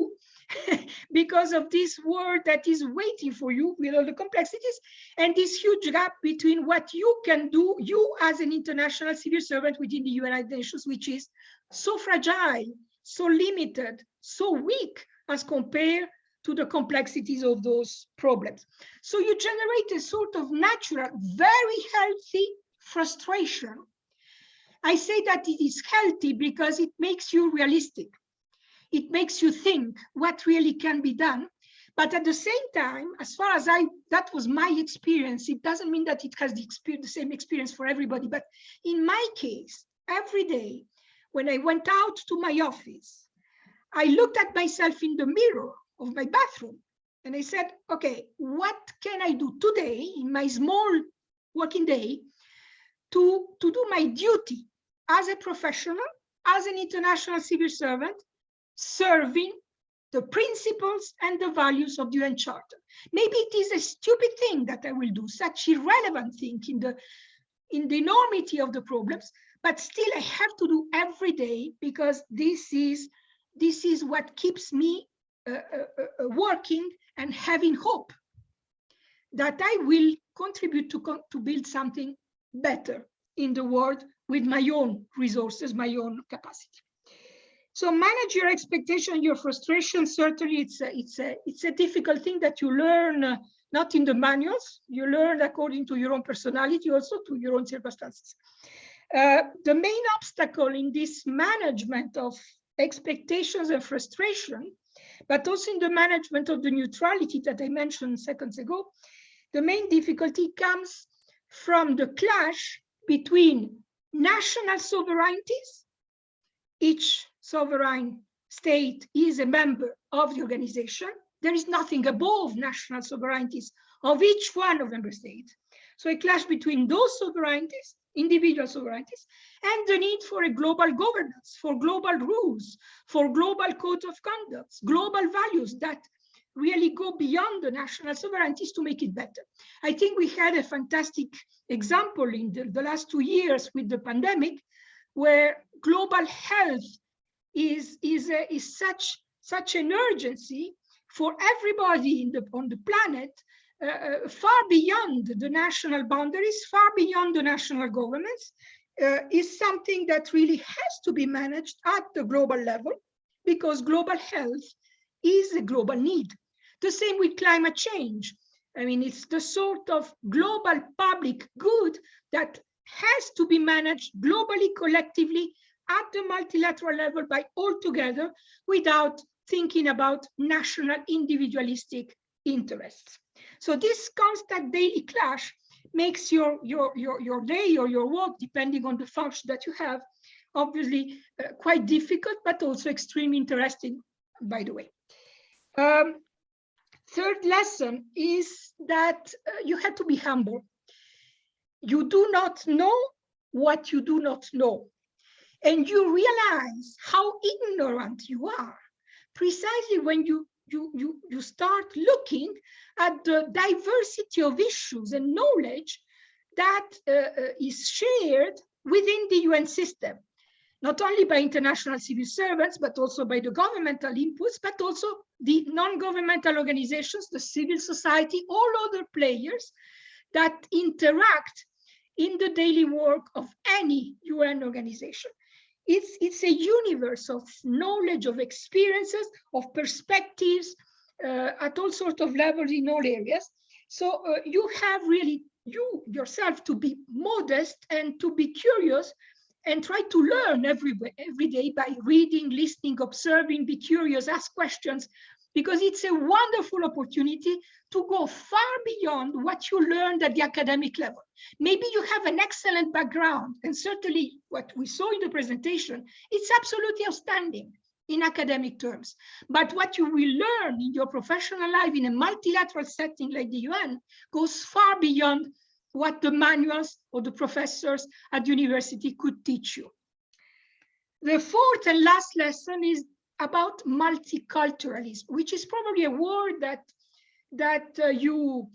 because of this world that is waiting for you with all the complexities and this huge gap between what you can do, you as an international civil servant within the United Nations, which is so fragile, so limited, so weak as compared to the complexities of those problems. So you generate a sort of natural, very healthy frustration. I say that it is healthy because it makes you realistic. It makes you think what really can be done. But at the same time, as far as that was my experience, it doesn't mean that it has the same experience for everybody. But in my case, every day, when I went out to my office, I looked at myself in the mirror of my bathroom and I said, okay, what can I do today in my small working day to do my duty as a professional, as an international civil servant, serving the principles and the values of the UN Charter. Maybe it is a stupid thing that I will do, such irrelevant thing in the enormity of the problems, but still I have to do every day because this is what keeps me working and having hope that I will contribute to build something better in the world with my own resources, my own capacity. So manage your expectation, your frustration. Certainly, it's a difficult thing that you learn not in the manuals. You learn according to your own personality, also to your own circumstances. The main obstacle in this management of expectations and frustration, but also in the management of the neutrality that I mentioned seconds ago, the main difficulty comes from the clash between national sovereignties. Each sovereign state is a member of the organization. There is nothing above national sovereignties of each one of member states. So a clash between those sovereignties, individual sovereignties, and the need for a global governance, for global rules, for global code of conduct, global values that really go beyond the national sovereignties to make it better. I think we had a fantastic example in the last 2 years with the pandemic, where global health is such an urgency for everybody on the planet, far beyond the national boundaries, far beyond the national governments, is something that really has to be managed at the global level, because global health is a global need. The same with climate change. I mean, it's the sort of global public good that has to be managed globally, collectively, at the multilateral level by all together, without thinking about national individualistic interests. So this constant daily clash makes your day or your work, depending on the function that you have, obviously quite difficult, but also extremely interesting, by the way. Third lesson is that you have to be humble. You do not know what you do not know. And you realize how ignorant you are precisely when you start looking at the diversity of issues and knowledge that is shared within the UN system. not only by international civil servants, but also by the governmental inputs, but also the non-governmental organizations, the civil society, all other players that interact in the daily work of any UN organization. It's a universe of knowledge, of experiences, of perspectives at all sorts of levels in all areas. So you have really, you yourself, to be modest and to be curious and try to learn every day by reading, listening, observing, be curious, ask questions, because it's a wonderful opportunity to go far beyond what you learned at the academic level. Maybe you have an excellent background, and certainly what we saw in the presentation, it's absolutely outstanding in academic terms. But what you will learn in your professional life in a multilateral setting like the UN goes far beyond what the manuals or the professors at university could teach you. The fourth and last lesson is about multiculturalism, which is probably a word that you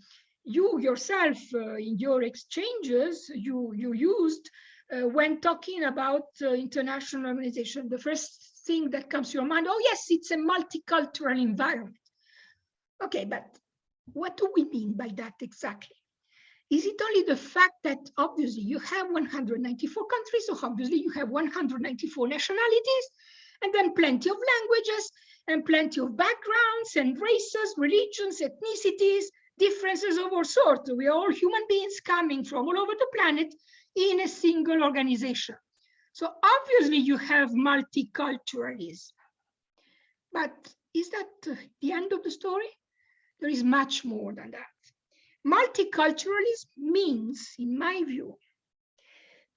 yourself in your exchanges you used when talking about international organization. The first thing that comes to your mind, oh yes, it's a multicultural environment. Okay, but what do we mean by that exactly? Is it only the fact that obviously you have 194 countries, so obviously you have 194 nationalities, and then plenty of languages and plenty of backgrounds and races, religions, ethnicities, differences of all sorts. We are all human beings coming from all over the planet in a single organization. So obviously you have multiculturalism. But is that the end of the story? There is much more than that. Multiculturalism means, in my view,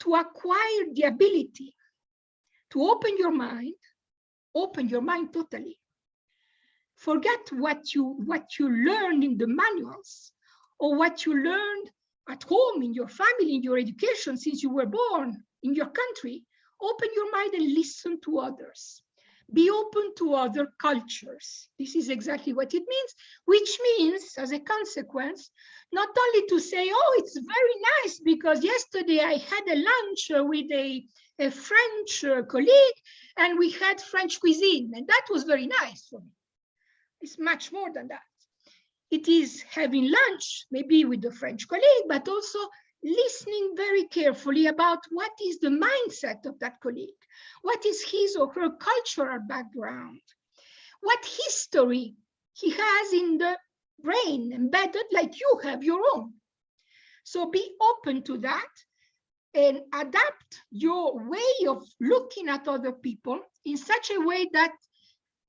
to acquire the ability to open your mind totally. Forget what you learned in the manuals or what you learned at home, in your family, in your education since you were born in your country. Open your mind and listen to others. Be open to other cultures. This is exactly what it means, which means, as a consequence, not only to say, oh, it's very nice because yesterday I had a lunch with a French colleague and we had French cuisine, and that was very nice for me. It's much more than that. It is having lunch, maybe with the French colleague, but also listening very carefully about what is the mindset of that colleague, what is his or her cultural background, what history he has in the brain embedded like you have your own. So be open to that and adapt your way of looking at other people in such a way that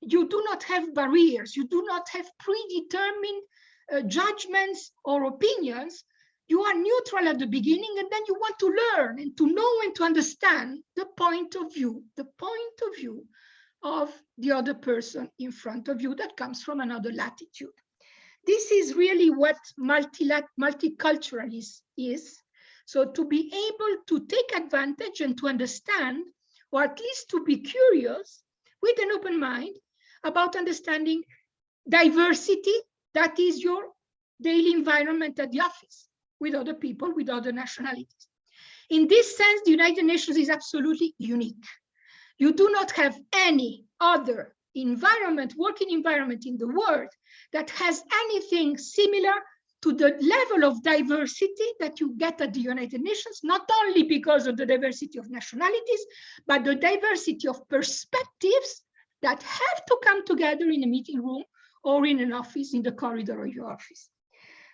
you do not have barriers, you do not have predetermined judgments or opinions. You are neutral at the beginning, and then you want to learn and to know and to understand the point of view of the other person in front of you that comes from another latitude. This is really what multiculturalism is. So to be able to take advantage and to understand, or at least to be curious with an open mind about understanding diversity that is your daily environment at the office, with other people, with other nationalities. In this sense, the United Nations is absolutely unique. You do not have any other environment, working environment in the world that has anything similar to the level of diversity that you get at the United Nations, not only because of the diversity of nationalities, but the diversity of perspectives that have to come together in a meeting room or in an office, in the corridor of your office.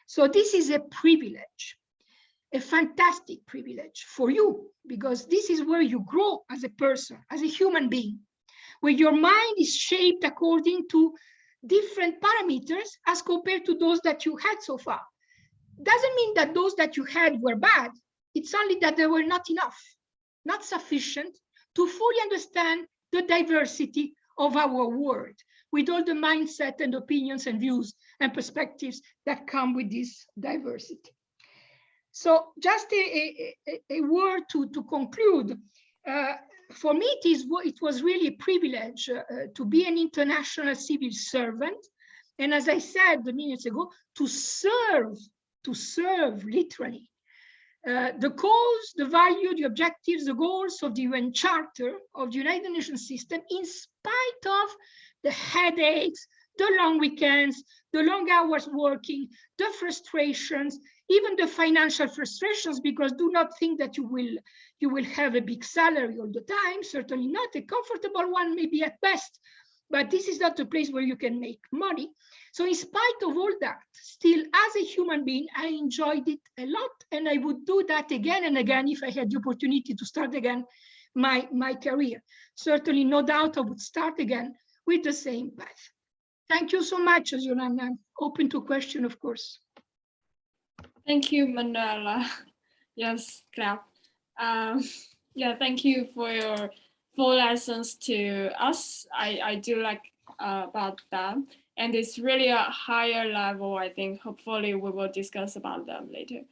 So this is a privilege, a fantastic privilege for you, because this is where you grow as a person, as a human being, where your mind is shaped according to different parameters as compared to those that you had so far. Doesn't mean that those that you had were bad. It's only that they were not enough, not sufficient to fully understand the diversity of our world, with all the mindset and opinions and views and perspectives that come with this diversity. So just a word to conclude. For me, it was really a privilege to be an international civil servant. And as I said minutes ago, to serve literally the cause, the value, the objectives, the goals of the UN Charter of the United Nations system, in spite of the headaches, the long weekends, the long hours working, the frustrations, even the financial frustrations, because do not think that you will have a big salary all the time, certainly not a comfortable one, maybe at best, but this is not the place where you can make money. So in spite of all that, still as a human being, I enjoyed it a lot, and I would do that again and again if I had the opportunity to start again my career. Certainly, no doubt I would start again with the same path. Thank you so much, Yuan. I'm open to question, of course. Thank you, Manuela. Yes, clap. Yeah, thank you for your full lessons to us. I do like about them. And it's really a higher level, I think. Hopefully we will discuss about them later.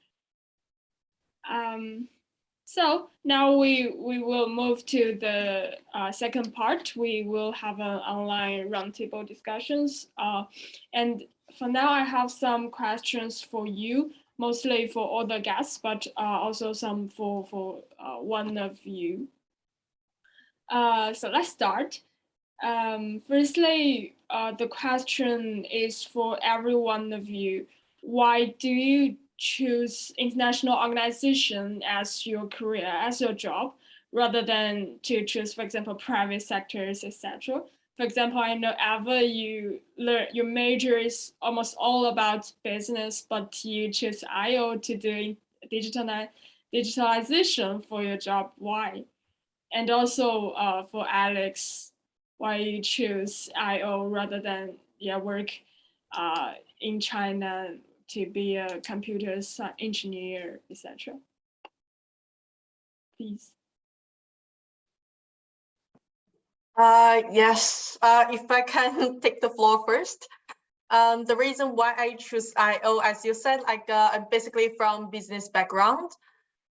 So now we will move to the second part. We will have an online roundtable discussions. And for now, I have some questions for you, mostly for all the guests, but also some for one of you. So let's start. Firstly, the question is for every one of you. Why do you choose international organization as your career, as your job, rather than to choose, for example, private sectors, etc.? For example, I know Eva, your major is almost all about business, but you choose IO to do digitalization for your job. Why? And also for Alex, why you choose IO rather than work in China to be a computer engineer, etc. Please. Yes, if I can take the floor first. The reason why I choose IO, as you said, I'm basically from business background.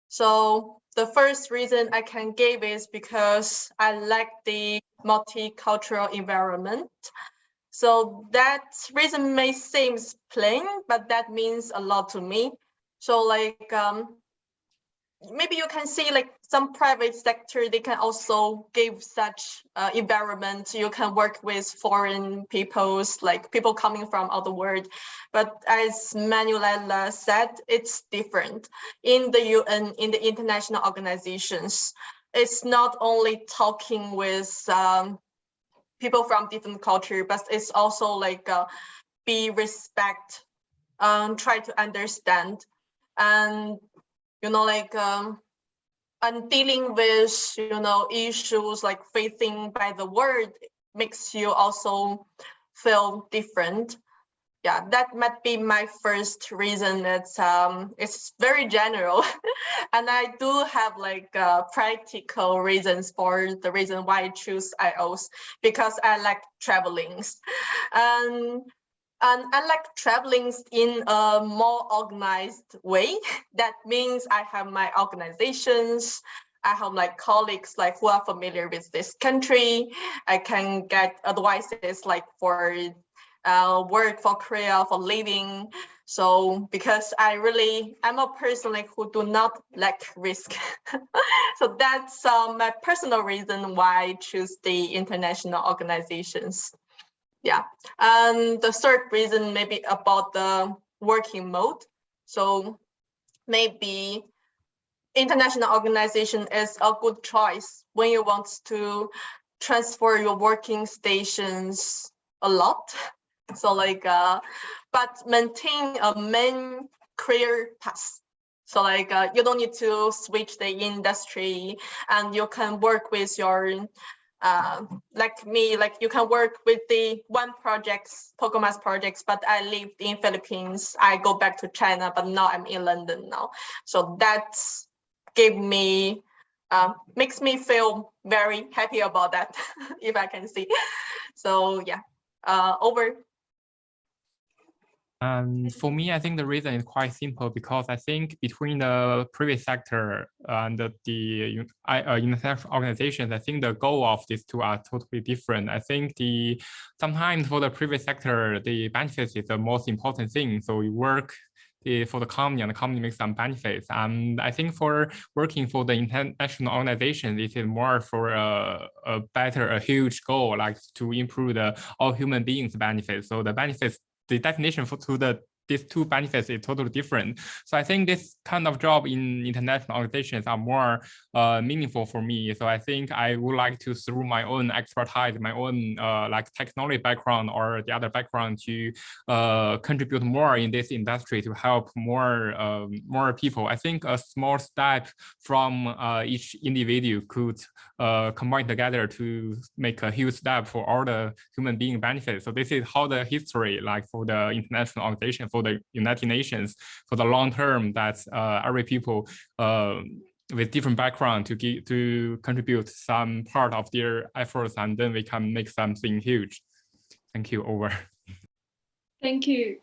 So the first reason I can give is because I like the multicultural environment. So that reason may seem plain, but that means a lot to me. So like, maybe you can see like some private sector, they can also give such environment. You can work with foreign peoples, like people coming from other world. But as Manuela said, it's different. In the UN, in the international organizations, it's not only talking with people from different culture, but it's also like be respect, try to understand, and like and dealing with issues like facing by the world makes you also feel different. Yeah, that might be my first reason. It's very general, and I do have like practical reasons for the reason why I choose IOs, because I like traveling, and I like traveling in a more organized way. That means I have my organizations, I have like colleagues like who are familiar with this country. I can get advices like for work, for career, for living. So because I'm a person like who do not like risk. So that's my personal reason why I choose the international organizations. Yeah, and the third reason maybe about the working mode. So maybe international organization is a good choice when you want to transfer your working stations a lot. So like, but maintain a main career path. So like, you don't need to switch the industry, and you can work with your, like me, like you can work with the one projects, Tokomas projects, but I lived in Philippines. I go back to China, but now I'm in London now. So that's gave me, makes me feel very happy about that, if I can see. So yeah, over. For me, I think the reason is quite simple, because I think between the private sector and the international organizations, I think the goal of these two are totally different. I think sometimes for the private sector, the benefits is the most important thing. So you work for the company, and the company makes some benefits. And I think for working for the international organization, it is more for a huge goal, like to improve all human beings' benefits. So the benefits, the definition to these two benefits is totally different. So I think this kind of job in international organizations are more meaningful for me. So I think I would like to, through my own expertise, my own like technology background or the other background, to contribute more in this industry to help more people. I think a small step from each individual could combine together to make a huge step for all the human being benefits. So this is how the history, like for the international organization, for the United Nations, for the long term, that every people with different background to contribute some part of their efforts, and then we can make something huge. Thank you. Over. Thank you.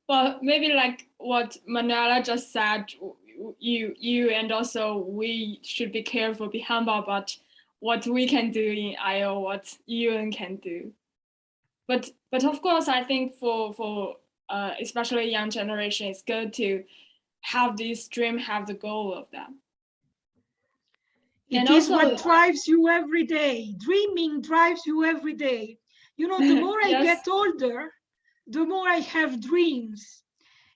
Well, maybe like what Manuela just said, you and also we should be careful, be humble about what we can do in IO, what UN can do. But of course, I think for especially young generation, it's good to have this dream, have the goal of that. It is what drives you every day. Dreaming drives you every day. You know, the more I get older, the more I have dreams.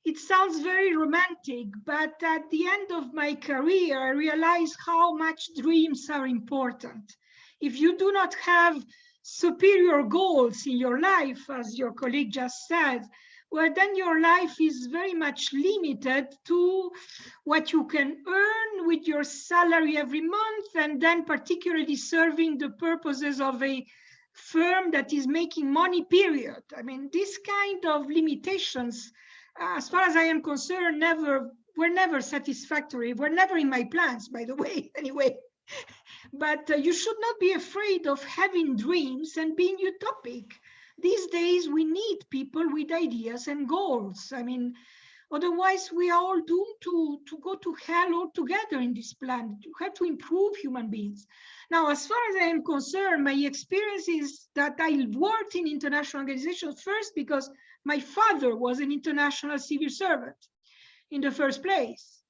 It sounds very romantic, but at the end of my career, I realized how much dreams are important. If you do not have superior goals in your life, as your colleague just said, well, then your life is very much limited to what you can earn with your salary every month, and then particularly serving the purposes of a firm that is making money, period. I mean, this kind of limitations, as far as I am concerned, were never satisfactory, were never in my plans, by the way, anyway. But you should not be afraid of having dreams and being utopic. These days, we need people with ideas and goals. I mean, otherwise, we are all doomed to go to hell altogether in this planet. You have to improve human beings. Now, as far as I am concerned, my experience is that I worked in international organizations first because my father was an international civil servant in the first place.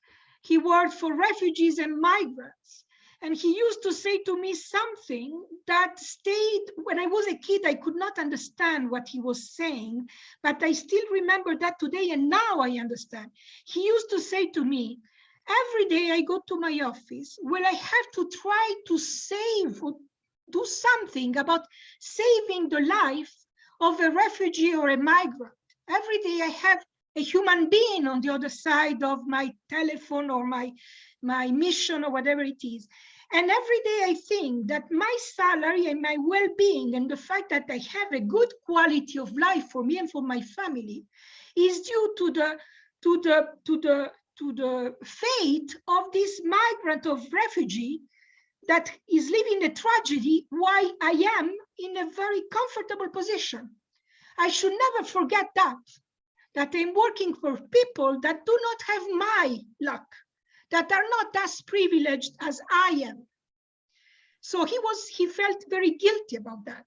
He worked for refugees and migrants. And he used to say to me something that stayed, when I was a kid, I could not understand what he was saying, but I still remember that today, and now I understand. He used to say to me, every day I go to my office, well, I have to try to save or do something about saving the life of a refugee or a migrant. Every day I have a human being on the other side of my telephone or my mission or whatever it is. And every day I think that my salary and my well-being and the fact that I have a good quality of life for me and for my family is due to the fate of this migrant or refugee that is living a tragedy while I am in a very comfortable position. I should never forget that I'm working for people that do not have my luck, that are not as privileged as I am. So he felt very guilty about that.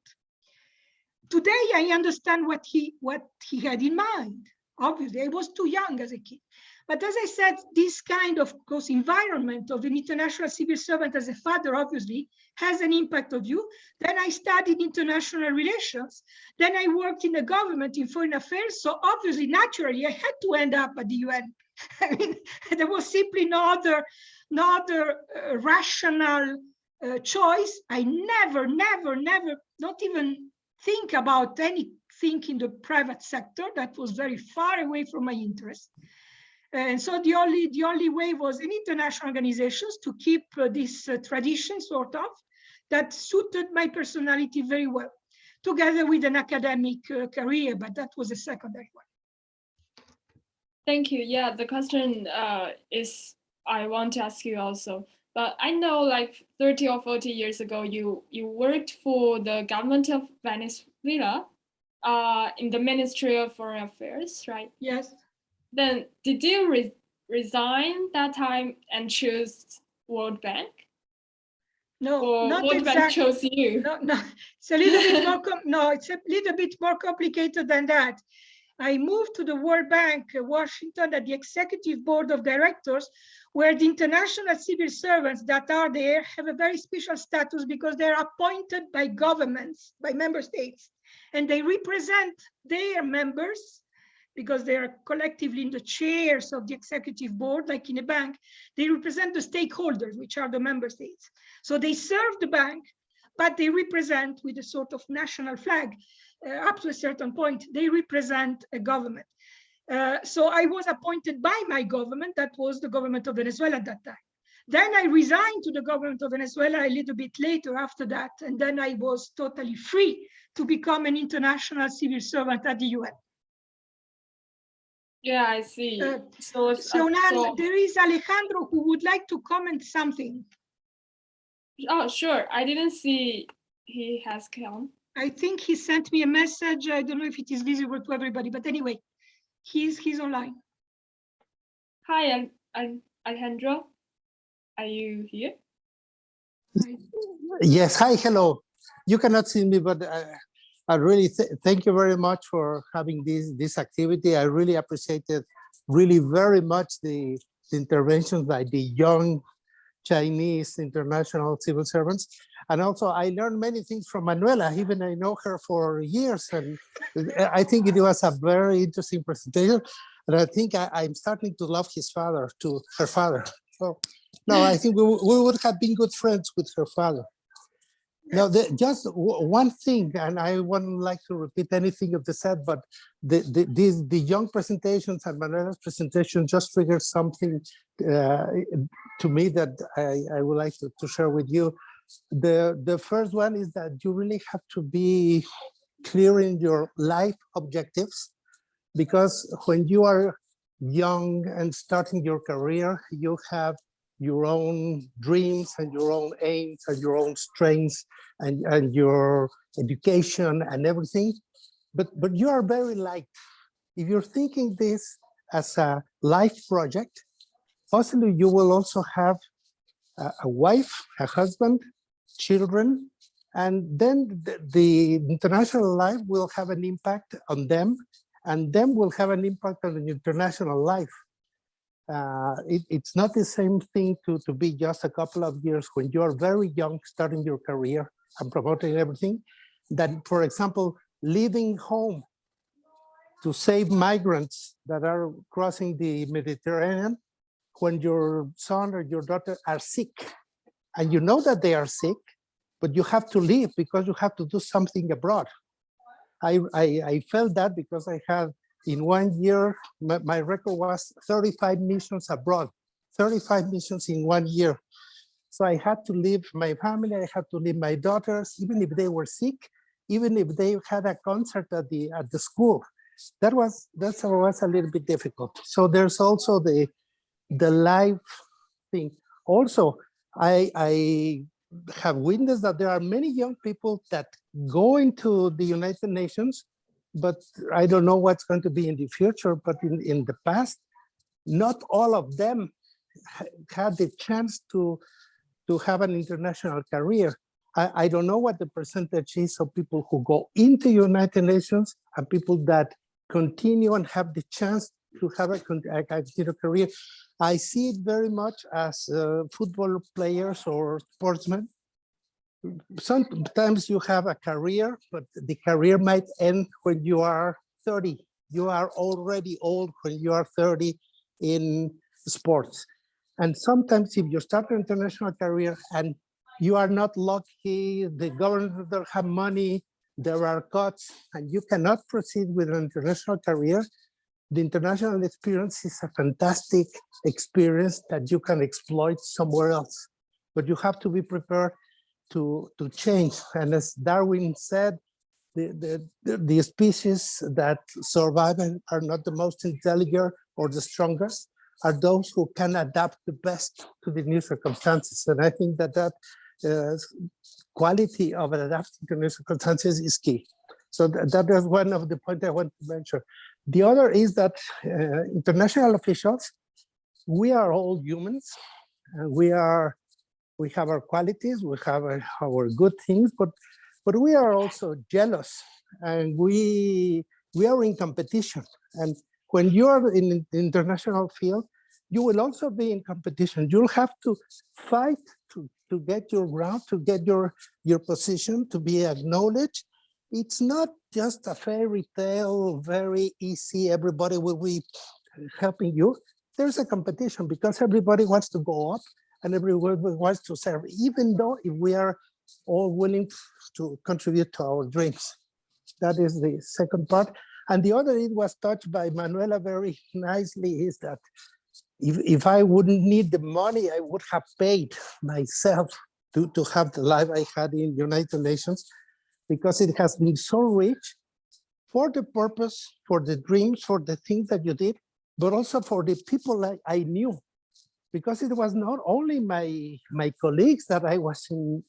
Today, I understand what he had in mind. Obviously, I was too young as a kid. But as I said, this kind of course environment of an international civil servant as a father, obviously, has an impact on you. Then I studied international relations. Then I worked in the government in foreign affairs. So obviously, naturally, I had to end up at the UN. I mean, there was simply no other rational choice. I never, not even think about anything in the private sector. That was very far away from my interest. And so the only way was in international organizations to keep this tradition sort of that suited my personality very well, together with an academic career, but that was a secondary one. Thank you. Yeah, the question is, I want to ask you also, but I know like 30 or 40 years ago, you worked for the government of Venezuela in the Ministry of Foreign Affairs, right? Yes. Then did you resign that time and choose World Bank? No, or not World exactly. Bank chose you? No, it's a little bit more. No, it's a little bit more complicated than that. I moved to the World Bank, Washington, at the executive board of directors, where the international civil servants that are there have a very special status because they're appointed by governments, by member states, and they represent their members because they are collectively in the chairs of the executive board, like in a bank. They represent the stakeholders, which are the member states. So they serve the bank, but they represent with a sort of national flag. Up to a certain point, they represent a government. So I was appointed by my government, that was the government of Venezuela at that time. Then I resigned to the government of Venezuela a little bit later after that, and then I was totally free to become an international civil servant at the UN. Yeah, I see. So there is Alejandro who would like to comment something. Oh, sure. I didn't see he has come. I think he sent me a message. I don't know if it is visible to everybody, but anyway, he's online. Hi, Alejandro. Are you here? Yes. Hi. Hello. You cannot see me, but I really thank you very much for having this activity. I really appreciated very much the interventions by the young Chinese international civil servants. And also I learned many things from Manuela, even I know her for years. And I think it was a very interesting presentation. And I think I'm starting to love her father. So no, I think we would have been good friends with her father. Now, just one thing, and I wouldn't like to repeat anything of the said, but the young presentations and Manuela's presentation just triggered something to me that I would like to share with you. The first one is that you really have to be clear in your life objectives, because when you are young and starting your career, you have your own dreams and your own aims and your own strengths and your education and everything, but you are very light. If you're thinking this as a life project, possibly you will also have a wife, a husband, children, and then the international life will have an impact on them, and them will have an impact on the international life. It's not the same thing to be just a couple of years when you are very young, starting your career and promoting everything, that, for example, leaving home to save migrants that are crossing the Mediterranean when your son or your daughter are sick, and you know that they are sick, but you have to leave because you have to do something abroad. I felt that because I had, in 1 year, my record was 35 missions abroad, 35 missions in 1 year. So I had to leave my family, I had to leave my daughters, even if they were sick, even if they had a concert at the school. That was a little bit difficult. So there's also the life thing. Also, I have witnessed that there are many young people that go into the United Nations, but I don't know what's going to be in the future, but in the past, not all of them had the chance to have an international career. I don't know what the percentage is of people who go into United Nations and people that continue and have the chance to have a continued career. I see it very much as football players or sportsmen. Sometimes you have a career, but the career might end when you are 30. You are already old when you are 30 in sports. And sometimes if you start an international career and you are not lucky, the government doesn't have money, there are cuts, and you cannot proceed with an international career, the international experience is a fantastic experience that you can exploit somewhere else. But you have to be prepared to change. And as Darwin said, the species that survive and are not the most intelligent or the strongest are those who can adapt the best to the new circumstances. And I think that quality of adapting to new circumstances is key. So that is one of the points I want to mention. The other is that international officials, we are all humans, and we have our qualities, we have our good things, but we are also jealous, and we we are in competition. And when you are in the international field, you will also be in competition. You'll have to fight to get your ground, to get your position, to be acknowledged. It's not just a fairy tale, very easy, everybody will be helping you. There's a competition because everybody wants to go up and everyone wants to serve, even though if we are all willing to contribute to our dreams. That is the second part. And the other, it was touched by Manuela very nicely, is that if I wouldn't need the money, I would have paid myself to have the life I had in the United Nations, because it has been so rich for the purpose, for the dreams, for the things that you did, but also for the people I knew. Because it was not only my colleagues that I was in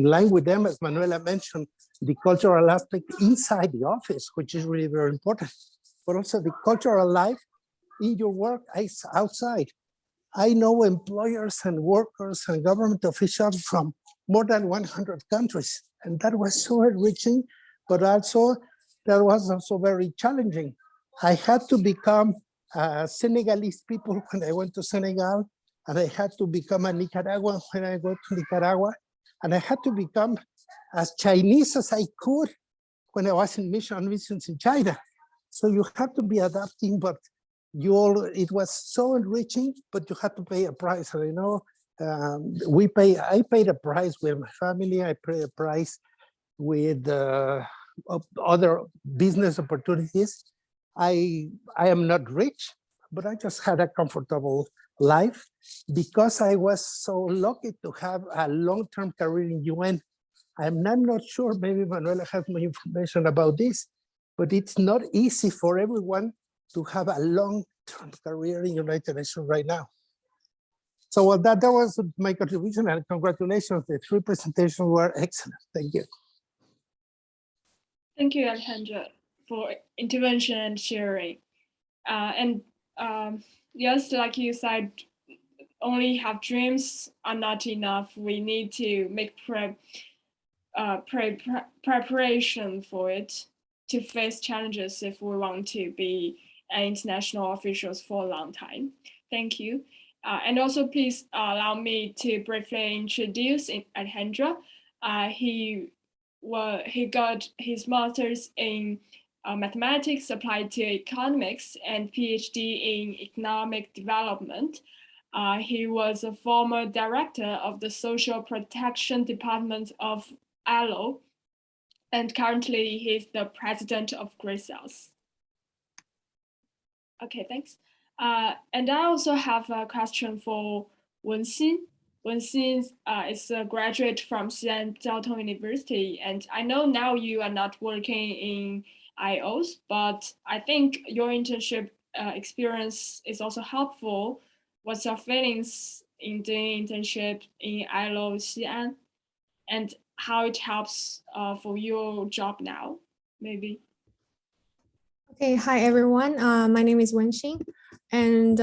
line with them, as Manuela mentioned, the cultural aspect inside the office, which is really very important, but also the cultural life in your work outside. I know employers and workers and government officials from more than 100 countries, and that was so enriching, but also that was also very challenging. I had to become Senegalese people when I went to Senegal, and I had to become a Nicaraguan when I go to Nicaragua, and I had to become as Chinese as I could when I was in missions in China. So you have to be adapting, but it was so enriching, but you had to pay a price. I know I paid a price with my family. I paid a price with other business opportunities. I am not rich, but I just had a comfortable life because I was so lucky to have a long-term career in UN. I'm not sure, maybe Manuela has more information about this, but it's not easy for everyone to have a long-term career in United Nations right now. So well, that was my contribution, and congratulations. The three presentations were excellent. Thank you. Thank you, Alejandro, for intervention and sharing. Yes, like you said, only have dreams are not enough. We need to make preparation for it, to face challenges if we want to be international officials for a long time. Thank you. And also please allow me to briefly introduce Alejandro. He got his master's in mathematics applied to economics and PhD in economic development. He was a former director of the Social Protection Department of ILO, and currently he's the president of Greycells. Okay, thanks. And I also have a question for Wanxin. Wanxin is a graduate from Xi'An Jiaotong University, and I know now you are not working in IOs, but I think your internship experience is also helpful. What's your feelings in doing internship in ILO Xi'An, and how it helps for your job now, maybe? Okay, hi everyone. My name is Wanxin, and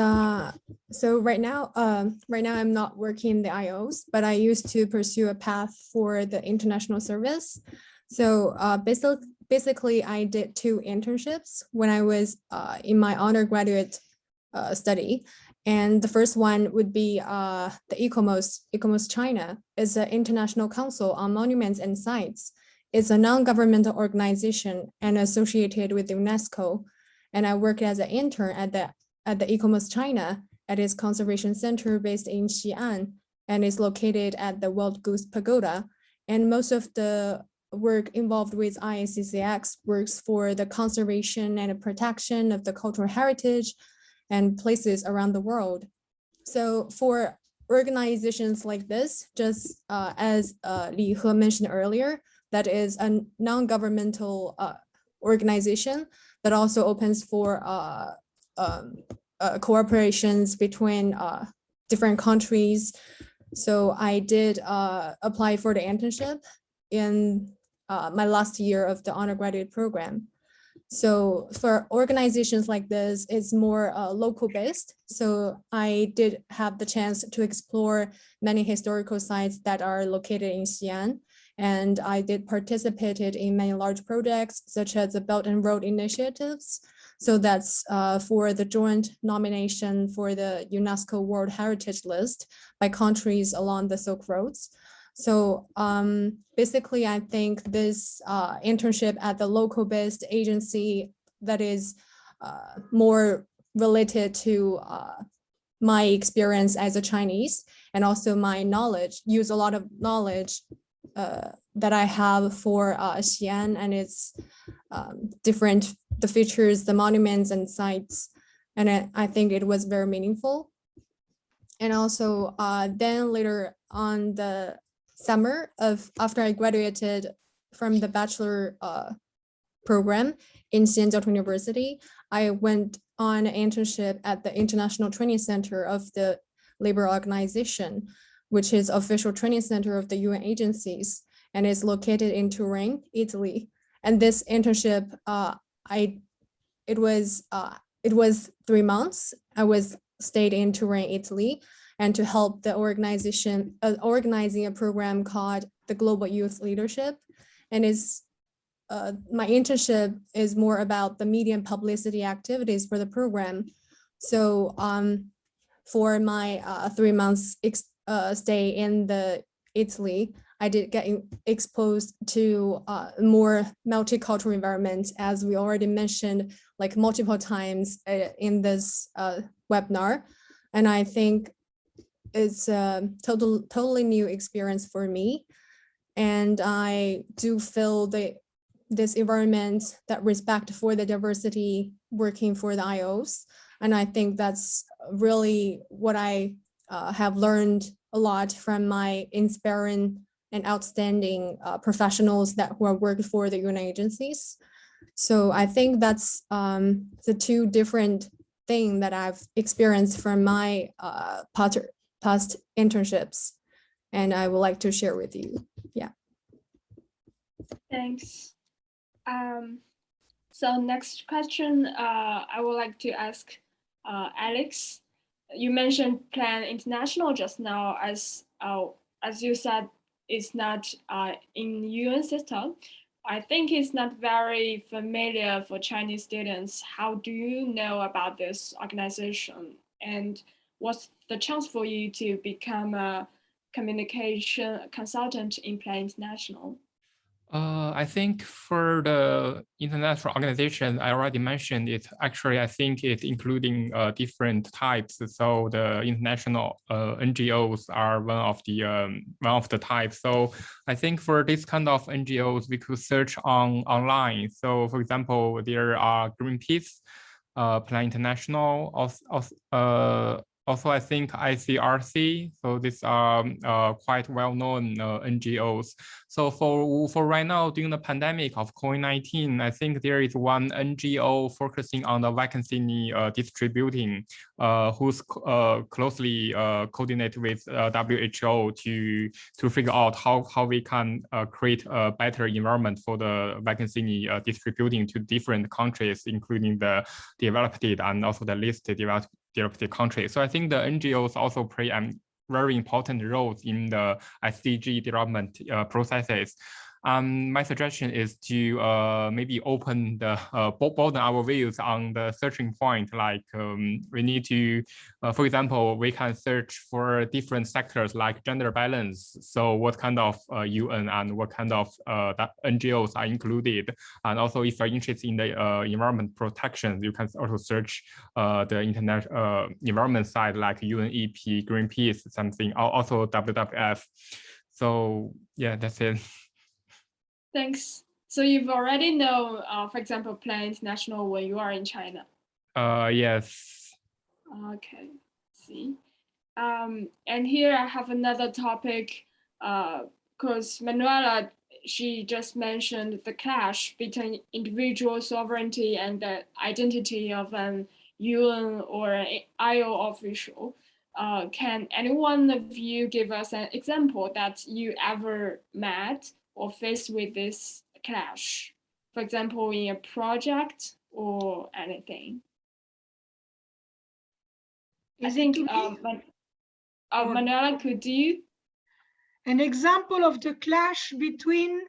so right now I'm not working in the IOs, but I used to pursue a path for the international service. So basically, I did 2 internships when I was in my undergraduate study, and the first one would be the ICOMOS China. Is an international council on monuments and sites. It's a non-governmental organization and associated with UNESCO. And I worked as an intern at the ICOMOS China at its conservation center based in Xi'An, and is located at the Wild Goose Pagoda. And most of the work involved with IACCX works for the conservation and protection of the cultural heritage and places around the world. So for organizations like this, just as Li He mentioned earlier, that is a non-governmental organization that also opens for cooperations between different countries. So I did apply for the internship in my last year of the undergraduate program. So for organizations like this, it's more local based. So I did have the chance to explore many historical sites that are located in Xi'An. And I did participated in many large projects, such as the Belt and Road initiatives. So that's for the joint nomination for the UNESCO World Heritage List by countries along the Silk Roads. So basically, I think this internship at the local-based agency that is more related to my experience as a Chinese, and also my knowledge, use a lot of knowledge that I have for Xi'an and its different, the features, the monuments and sites. And I think it was very meaningful. And also then later on the summer of after I graduated from the bachelor program in Xi'an Jiaotong University, I went on an internship at the International Training Center of the Labor Organization, which is official training center of the UN agencies, and is located in Turin, Italy. And this internship, it was 3 months. I was stayed in Turin, Italy, and to help the organization organizing a program called the Global Youth Leadership, and is my internship is more about the media and publicity activities for the program. So for my 3 months stay in the Italy, I did get exposed to more multicultural environments, as we already mentioned like multiple times in this webinar. And I think it's a totally new experience for me. And I do feel this environment, that respect for the diversity working for the IOs. And I think that's really what I have learned a lot from my inspiring and outstanding professionals that who are working for the UN agencies. So I think that's the two different things that I've experienced from my past internships, and I would like to share with you. Yeah. Thanks. So next question, I would like to ask Alex. You mentioned Plan International just now, as you said, it's not in UN system. I think it's not very familiar for Chinese students. How do you know about this organization? And what's the chance for you to become a communication consultant in Plan International? I think for the international organization, I already mentioned it. Actually, I think it's including different types. So the international NGOs are one of the types. So I think for this kind of NGOs, we could search online. So for example, there are Greenpeace, Plan International, also, I think ICRC. So these are quite well-known NGOs. So for right now, during the pandemic of COVID-19, I think there is one NGO focusing on the vaccine distributing, who's closely coordinate with WHO to figure out how we can create a better environment for the vaccine distributing to different countries, including the developed and also the least developed countries. So I think the NGOs also play a very important role in the SDG development processes. My suggestion is to maybe open the broaden our views on the searching point. Like we need to, for example, we can search for different sectors like gender balance. So what kind of UN and what kind of NGOs are included, and also if you're interested in the environment protection, you can also search the international environment side like UNEP, Greenpeace, something, also WWF. So yeah, that's it. Thanks. So you've already know, for example, Plan International when you are in China. Yes. Okay, see. And here I have another topic, because Manuela, she just mentioned the clash between individual sovereignty and the identity of an UN or IO official. Can any one of you give us an example that you ever met or faced with this clash, for example, in a project or anything? I think Manuela, could you? An example of the clash between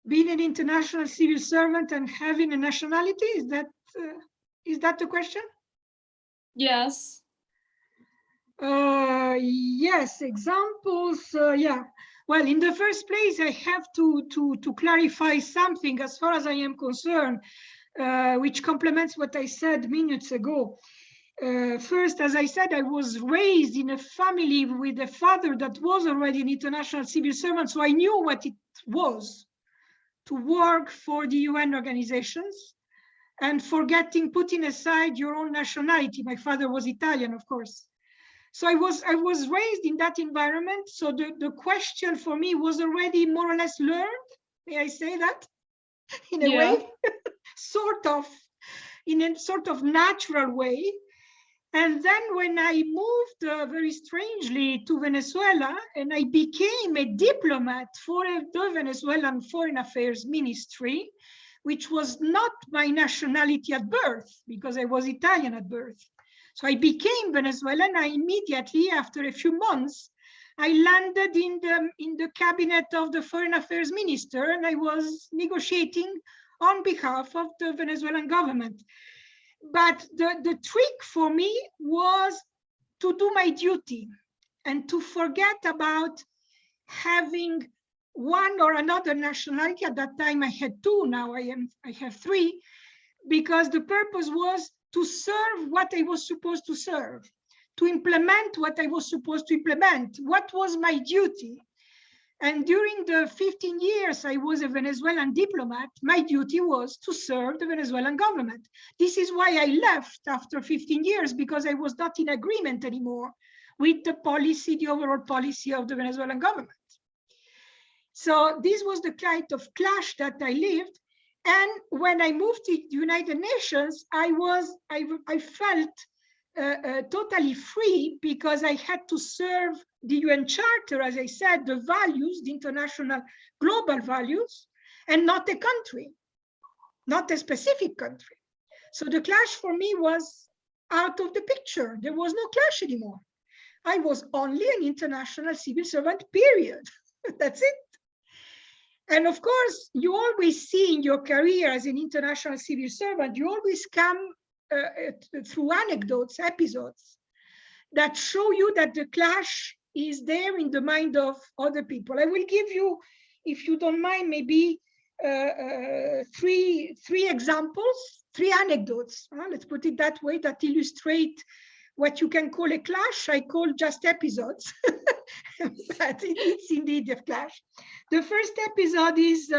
being an international civil servant and having a nationality? Is that the question? Yes. Yes, examples. Yeah. Well, in the first place, I have to clarify something as far as I am concerned, which complements what I said minutes ago. First, as I said, I was raised in a family with a father that was already an international civil servant, so I knew what it was to work for the UN organizations and putting aside your own nationality. My father was Italian, of course. So I was raised in that environment. So the question for me was already more or less learned. May I say that? In a way, in a sort of natural way. And then when I moved very strangely to Venezuela and I became a diplomat for the Venezuelan Foreign Affairs Ministry, which was not my nationality at birth because I was Italian at birth. So I became Venezuelan. I immediately, after a few months, I landed in the cabinet of the Foreign Affairs Minister, and I was negotiating on behalf of the Venezuelan government. But the trick for me was to do my duty and to forget about having one or another nationality. At that time I had two, now I have three, because the purpose was to serve what I was supposed to serve, to implement what I was supposed to implement, what was my duty. And during the 15 years I was a Venezuelan diplomat, my duty was to serve the Venezuelan government. This is why I left after 15 years, because I was not in agreement anymore with the policy, the overall policy of the Venezuelan government. So this was the kind of clash that I lived. And when I moved to the United Nations, I felt totally free, because I had to serve the UN Charter, as I said, the values, the international global values, and not a country, not a specific country. So the clash for me was out of the picture. There was no clash anymore. I was only an international civil servant, period. That's it. And of course, you always see in your career as an international civil servant, you always come through anecdotes, episodes that show you that the clash is there in the mind of other people. I will give you, if you don't mind, maybe three examples, three anecdotes, let's put it that way, that illustrate what you can call a clash. I call just episodes, but it's indeed a clash. The first episode is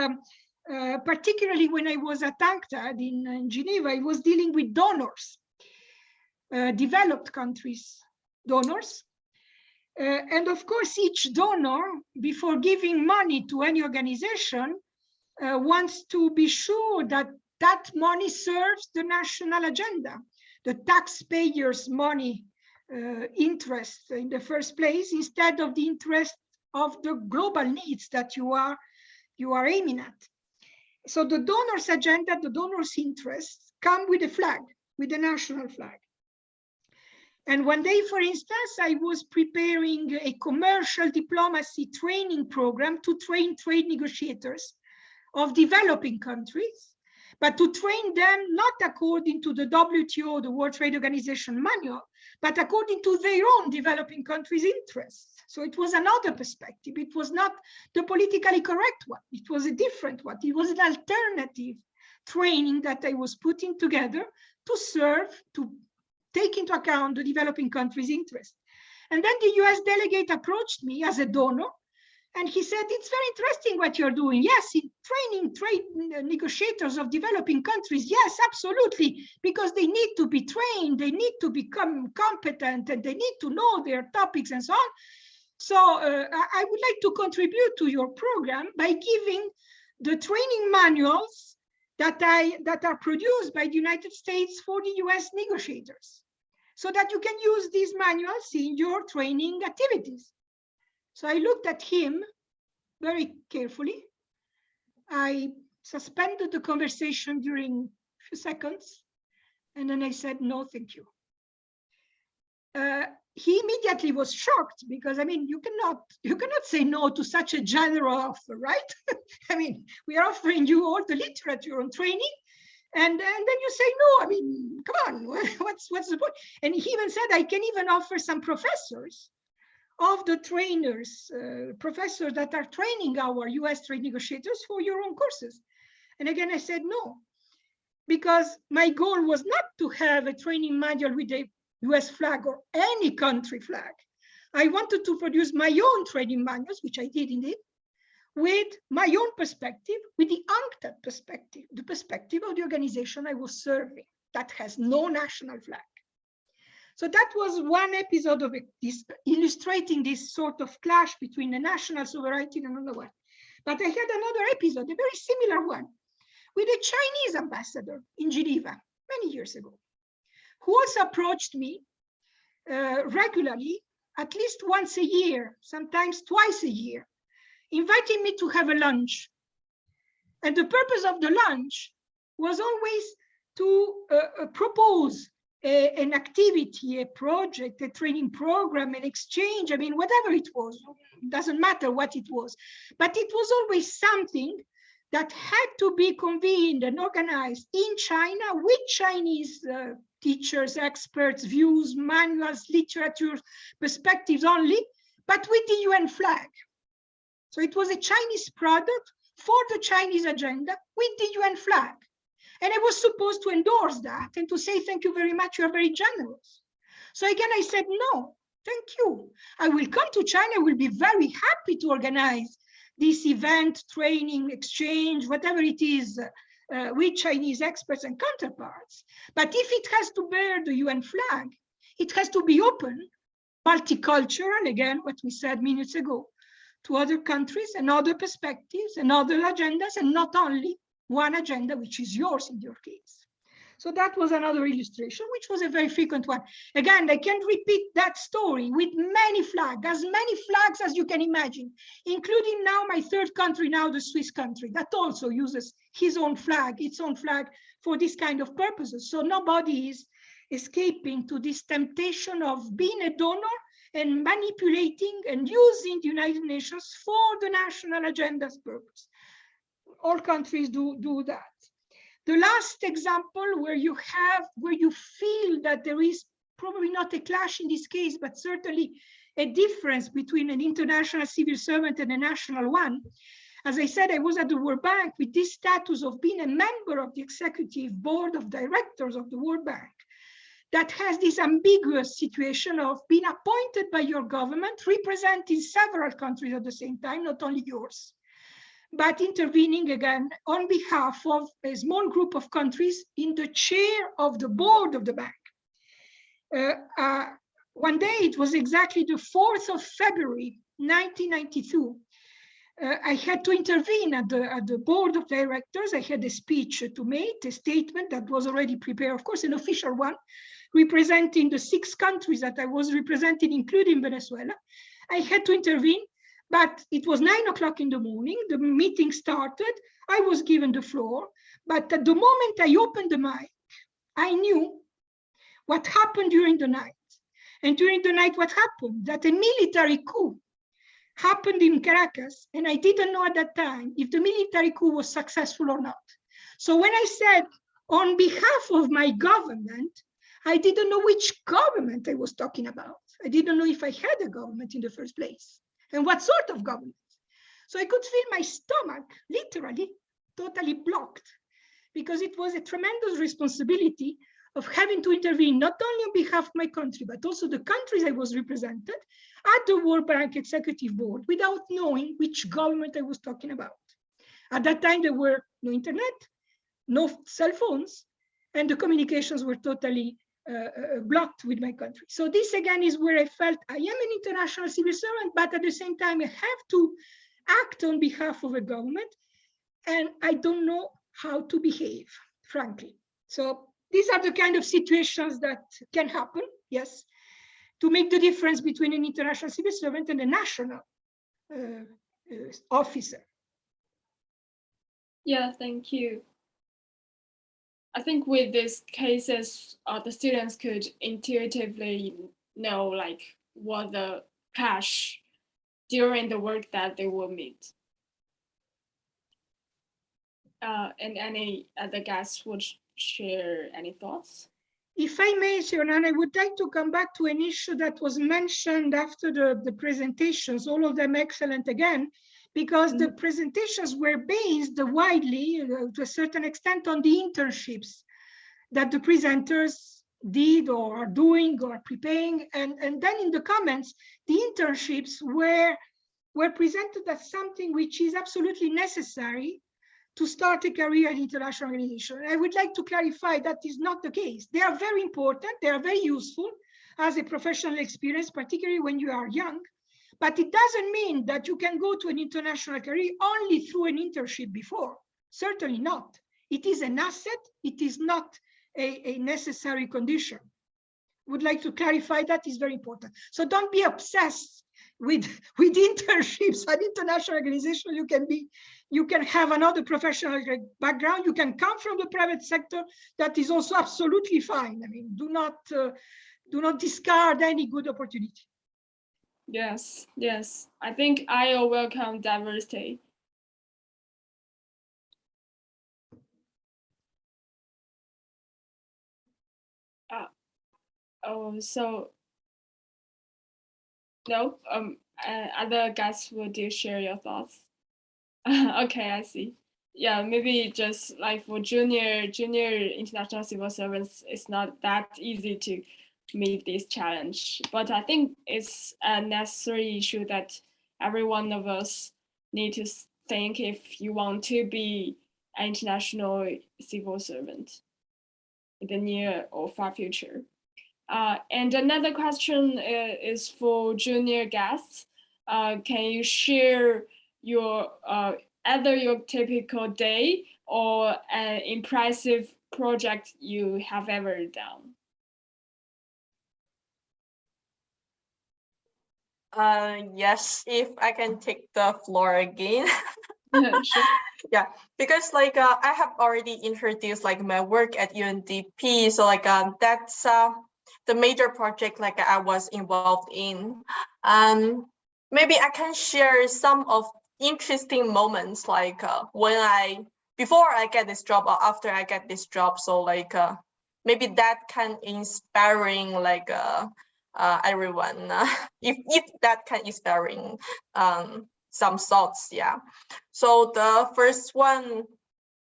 particularly when I was at UNCTAD in Geneva. I was dealing with donors, developed countries donors. And of course, each donor, before giving money to any organization, wants to be sure that that money serves the national agenda, the taxpayers' money interest in the first place, instead of the interest of the global needs that you are aiming at. So the donor's agenda, the donor's interests come with a flag, with a national flag. And one day, for instance, I was preparing a commercial diplomacy training program to train trade negotiators of developing countries, but to train them not according to the WTO, the World Trade Organization manual, but according to their own developing countries' interests. So it was another perspective. It was not the politically correct one. It was a different one. It was an alternative training that I was putting together to serve, to take into account the developing countries' interests. And then the US delegate approached me as a donor, and he said, it's very interesting what you're doing. Yes, in training trade negotiators of developing countries, yes, absolutely, because they need to be trained, they need to become competent, and they need to know their topics and so on. So I would like to contribute to your program by giving the training manuals that are produced by the United States for the US negotiators, so that you can use these manuals in your training activities. So I looked at him very carefully. I suspended the conversation during a few seconds, and then I said, no, thank you. he immediately was shocked because, I mean, you cannot say no to such a general offer, right? I mean, we are offering you all the literature on training, and then you say no. I mean, come on, what's the point? And he even said, I can even offer some professors of the trainers, professors that are training our US trade negotiators for your own courses. And again, I said no, because my goal was not to have a training manual with a US flag or any country flag. I wanted to produce my own training manuals, which I did indeed, with my own perspective, with the UNCTAD perspective, the perspective of the organization I was serving that has no national flag. So that was one episode of this, illustrating this sort of clash between the national sovereignty and another one. But I had another episode, a very similar one, with a Chinese ambassador in Geneva many years ago, who also approached me regularly, at least once a year, sometimes twice a year, inviting me to have a lunch. And the purpose of the lunch was always to propose an activity, a project, a training program, an exchange, I mean, whatever it was, doesn't matter what it was, but it was always something that had to be convened and organized in China with Chinese teachers, experts, views, manuals, literature, perspectives only, but with the UN flag. So it was a Chinese product for the Chinese agenda with the UN flag. And I was supposed to endorse that and to say, thank you very much, you are very generous. So again, I said, no, thank you. I will come to China, I will be very happy to organize this event, training, exchange, whatever it is, with Chinese experts and counterparts. But if it has to bear the UN flag, it has to be open, multicultural, again, what we said minutes ago, to other countries and other perspectives and other agendas, and not only one agenda, which is yours in your case. So that was another illustration, which was a very frequent one. Again, I can repeat that story with many flags, as many flags as you can imagine, including now my third country, now the Swiss country, that also uses his own flag, its own flag for this kind of purposes. So nobody is escaping to this temptation of being a donor and manipulating and using the United Nations for the national agenda's purpose. All countries do that. The last example where you feel that there is probably not a clash in this case, but certainly a difference between an international civil servant and a national one. As I said, I was at the World Bank with this status of being a member of the executive board of directors of the World Bank that has this ambiguous situation of being appointed by your government, representing several countries at the same time, not only yours, but intervening again on behalf of a small group of countries in the chair of the board of the bank. One day, it was exactly the 4th of February, 1992, I had to intervene at the board of directors. I had a speech to make, a statement that was already prepared, of course, an official one, representing the 6 countries that I was representing, including Venezuela. I had to intervene, but it was 9 o'clock in the morning. The meeting started. I was given the floor, but at the moment I opened the mic, I knew what happened during the night. And during the night, what happened? That a military coup happened in Caracas, and I didn't know at that time if the military coup was successful or not. So when I said, on behalf of my government, I didn't know which government I was talking about. I didn't know if I had a government in the first place, and what sort of government. So I could feel my stomach, literally, totally blocked, because it was a tremendous responsibility of having to intervene, not only on behalf of my country, but also the countries I was represented at the World Bank Executive Board without knowing which government I was talking about. At that time, there were no internet, no cell phones, and the communications were totally blocked with my country. So this again is where I felt I am an international civil servant, but at the same time, I have to act on behalf of a government, and I don't know how to behave, frankly. So these are the kind of situations that can happen, yes, to make the difference between an international civil servant and a national officer. Yeah, thank you. I think with these cases, the students could intuitively know like what the clash during the work that they will meet. And any other guests would share any thoughts? If I may, Xiaonuan, I would like to come back to an issue that was mentioned after the presentations, all of them excellent again, because the presentations were based widely, to a certain extent, on the internships that the presenters did or are doing or are preparing. And then in the comments, the internships were presented as something which is absolutely necessary to start a career in international organization. I would like to clarify that is not the case. They are very important, they are very useful as a professional experience, particularly when you are young, but it doesn't mean that you can go to an international career only through an internship before. Certainly not. It is an asset, it is not a necessary condition. Would like to clarify that is very important. So don't be obsessed with internships at international organization. You can have another professional background. You can come from the private sector. That is also absolutely fine. I mean, do not discard any good opportunity. Yes, yes. I think IO welcome diversity. So no, other guests, would you share your thoughts? Okay, I see. Yeah, maybe just like for junior international civil servants, it's not that easy to meet this challenge. But I think it's a necessary issue that every one of us need to think if you want to be an international civil servant in the near or far future. And another question is for junior guests. Can you share your either your typical day or an impressive project you have ever done? Yes, if I can take the floor again. Sure. Yeah, because like I have already introduced like my work at UNDP, so like that's the major project like I was involved in. Maybe I can share some of interesting moments like before I get this job or after I get this job. So like maybe that can inspiring like everyone if that can inspiring some thoughts. Yeah, so the first one,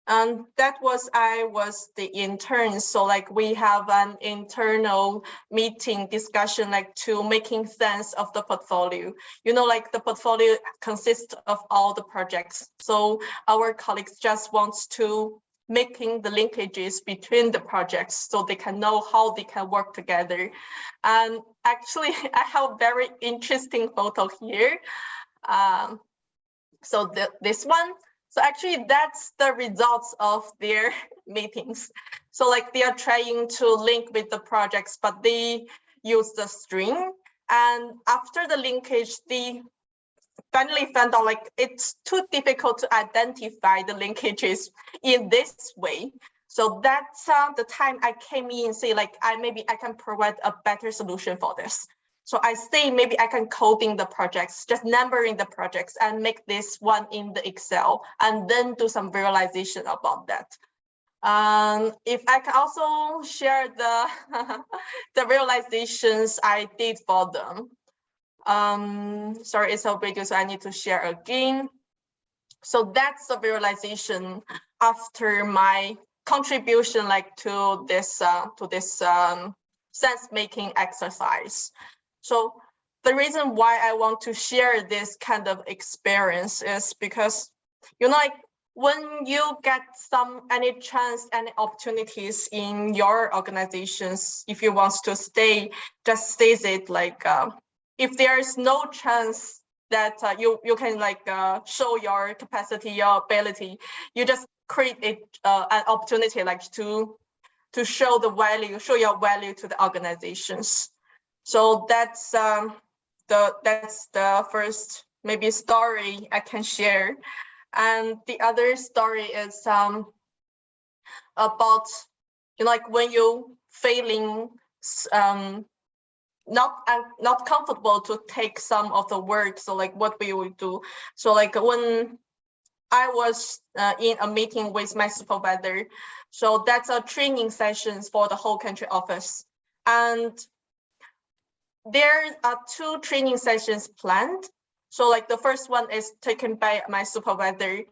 that was I was the intern. So like we have an internal meeting discussion like to making sense of the portfolio. You know, like the portfolio consists of all the projects. So our colleagues just wants to making the linkages between the projects so they can know how they can work together. And actually I have a very interesting photo here. So this one. So actually that's the results of their meetings. So like they are trying to link with the projects, but they use the string. And after the linkage, they finally found out like it's too difficult to identify the linkages in this way. So that's the time I came in and say like, maybe I can provide a better solution for this. So I say maybe I can coding the projects, just numbering the projects and make this one in the Excel and then do some visualization about that. If I can also share the, the visualizations I did for them. Sorry, it's a video, so I need to share again. So that's the visualization after my contribution like to this sense-making exercise. So the reason why I want to share this kind of experience is because, you know, like when you get any chance, any opportunities in your organizations, if you want to stay, just seize it. Like if there is no chance that you can like show your capacity, your ability, you just create an opportunity like to show the value, show your value to the organizations. So that's the first maybe story I can share. And the other story is about, you know, like when you failing not comfortable to take some of the work. So like what we will do. So like when I was in a meeting with my supervisor, so that's a training sessions for the whole country office. And there are 2 training sessions planned. So like the first one is taken by my supervisor,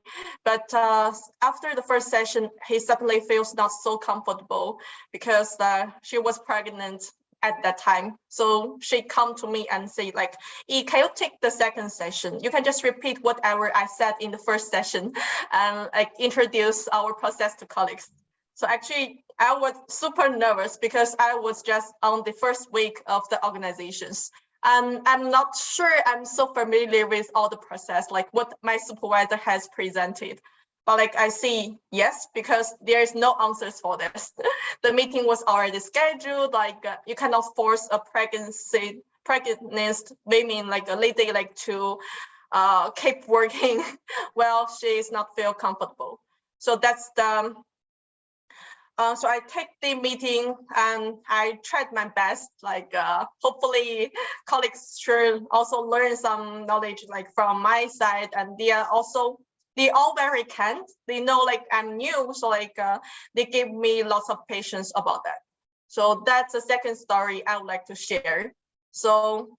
but after the first session, he suddenly feels not so comfortable because she was pregnant at that time. So she come to me and say like, can you take the second session? You can just repeat whatever I said in the first session and like introduce our process to colleagues. So actually I was super nervous because I was just on the first week of the organizations. And I'm not sure I'm so familiar with all the process, like what my supervisor has presented. But like I see, yes, because there is no answers for this. The meeting was already scheduled, like you cannot force a pregnant women, like a lady, like to keep working while she is not feel comfortable. So that's the, so I take the meeting and I tried my best, like hopefully colleagues should also learn some knowledge like from my side, and they all very kind. They know like I'm new, so like they give me lots of patience about that. So that's the second story I would like to share. So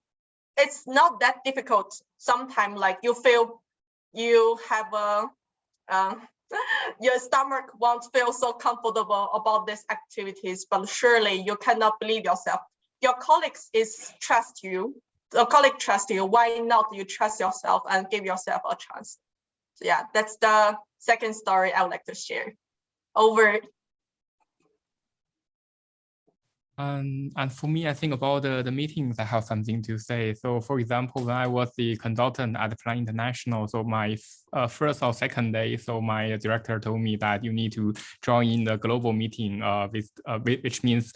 it's not that difficult. Sometimes like you feel you have a your stomach won't feel so comfortable about these activities, but surely you cannot believe yourself. Your colleagues trust you. The colleague trusts you. Why not you trust yourself and give yourself a chance? So yeah, that's the second story I would like to share. Over. And for me, I think about the meetings, I have something to say. So for example, when I was the consultant at Plan International, so my first or second day, so my director told me that you need to join the global meeting, which means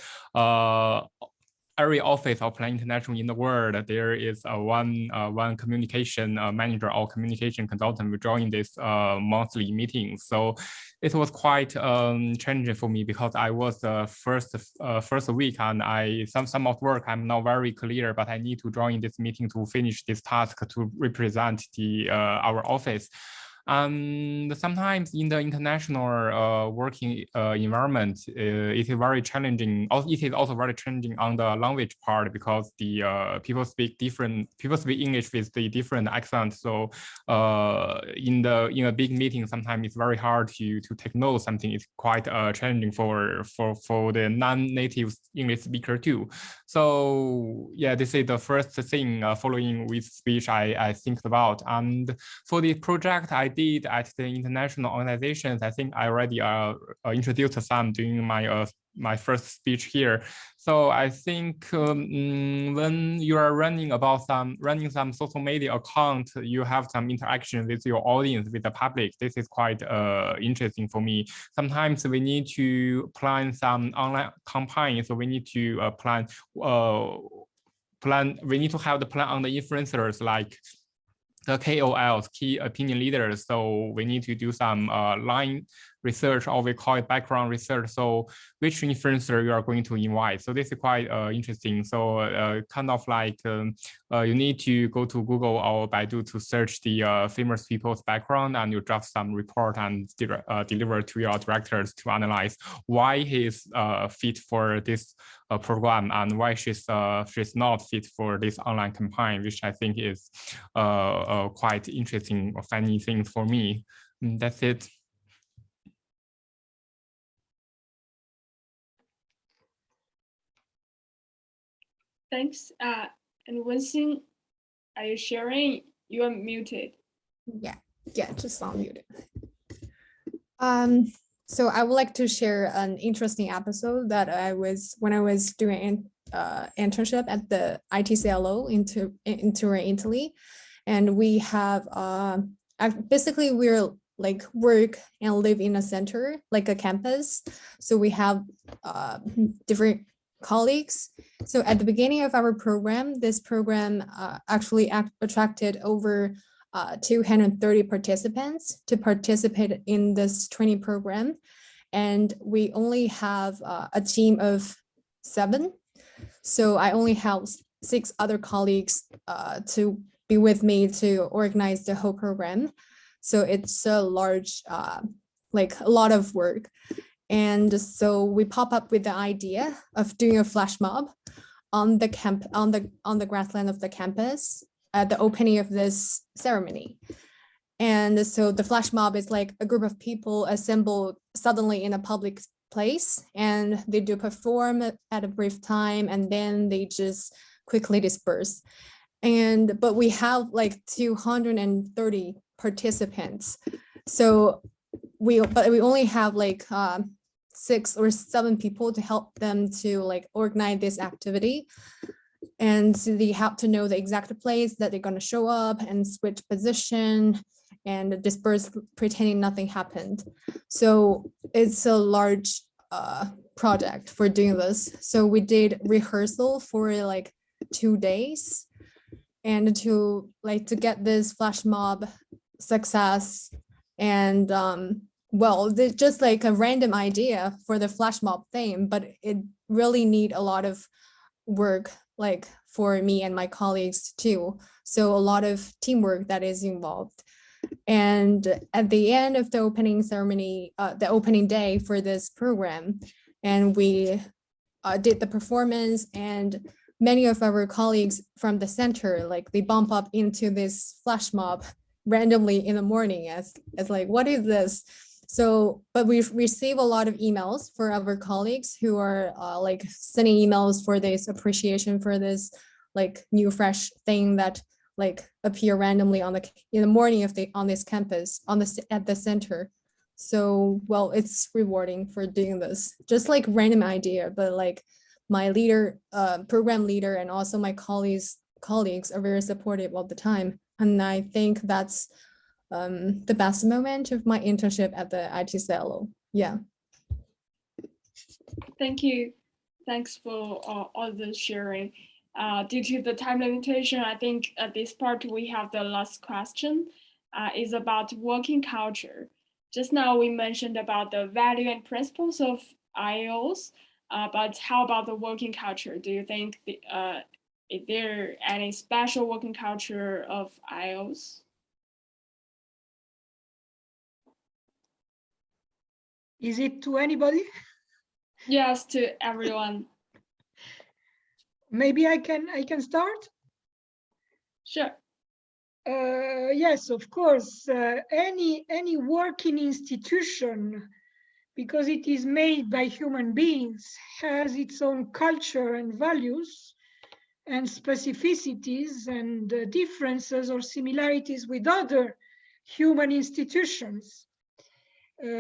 every office of Plan International in the world, there is one communication manager or communication consultant will join this monthly meeting. So it was quite challenging for me because I was the first week and some of work I'm not very clear, but I need to join this meeting to finish this task to represent the our office. And sometimes in the international working environment, it is very challenging. It is also very challenging on the language part because the people speak English with the different accent. So in a big meeting, sometimes it's very hard to take note. Something is quite challenging for the non-native English speaker too. So yeah, this is the first thing following with speech I think about. And for the project I did at the international organizations, I think I already introduced some during my first speech here. So I think when you are running some social media account, you have some interaction with your audience, with the public. This is quite interesting for me. Sometimes we need to plan some online campaign, so we need to we need to have the plan on the influencers like the KOLs, key opinion leaders. So we need to do some line research, or we call it background research. So which influencer you are going to invite. So this is quite interesting. So kind of like you need to go to Google or Baidu to search the famous people's background, and you draft some report and deliver to your directors to analyze why he is fit for this program and why she's not fit for this online campaign, which I think is quite interesting or funny thing for me. That's it. Thanks. And Wanxin, are you sharing? You are muted. Yeah, just unmuted. So I would like to share an interesting episode that when I was doing internship at the ITCLO in Turin, Italy, and we have basically we're like work and live in a center, like a campus. So we have different colleagues. So at the beginning of our program, this program actually attracted over 230 participants to participate in this training program. And we only have a team of 7. So I only have 6 other colleagues to be with me to organize the whole program. So it's a large, like a lot of work. And so we pop up with the idea of doing a flash mob on the grassland of the campus at the opening of this ceremony. And so the flash mob is like a group of people assembled suddenly in a public place, and they do perform at a brief time, and then they just quickly disperse. But we have like 230 participants. So we only have like 6 or 7 people to help them to like organize this activity. And so they have to know the exact place that they're going to show up and switch position and disperse, pretending nothing happened. So it's a large project for doing this. So we did rehearsal for like 2 days, and to get this flash mob success. And well, there's just like a random idea for the flash mob theme, but it really need a lot of work, like for me and my colleagues too. So a lot of teamwork that is involved. And at the end of the opening ceremony, the opening day for this program, and we did the performance, and many of our colleagues from the center, like they bump up into this flash mob randomly in the morning as like, what is this? So, but we've received a lot of emails for our colleagues who are like sending emails for this appreciation for this like new fresh thing that like appear randomly in the morning on this campus at the center. So, well, it's rewarding for doing this, just like random idea, but like my leader, program leader, and also my colleagues are very supportive all the time. And I think that's the best moment of my internship at the ITCLO. Yeah. Thank you. Thanks for all the sharing. Due to the time limitation, I think at this part we have the last question is about working culture. Just now we mentioned about the value and principles of IOs, but how about the working culture? Do you think is there any special working culture of IOs? Is it to anybody? Yes, to everyone. Maybe I can start. Sure. Yes, of course. Any working institution, because it is made by human beings, has its own culture and values and specificities and differences or similarities with other human institutions.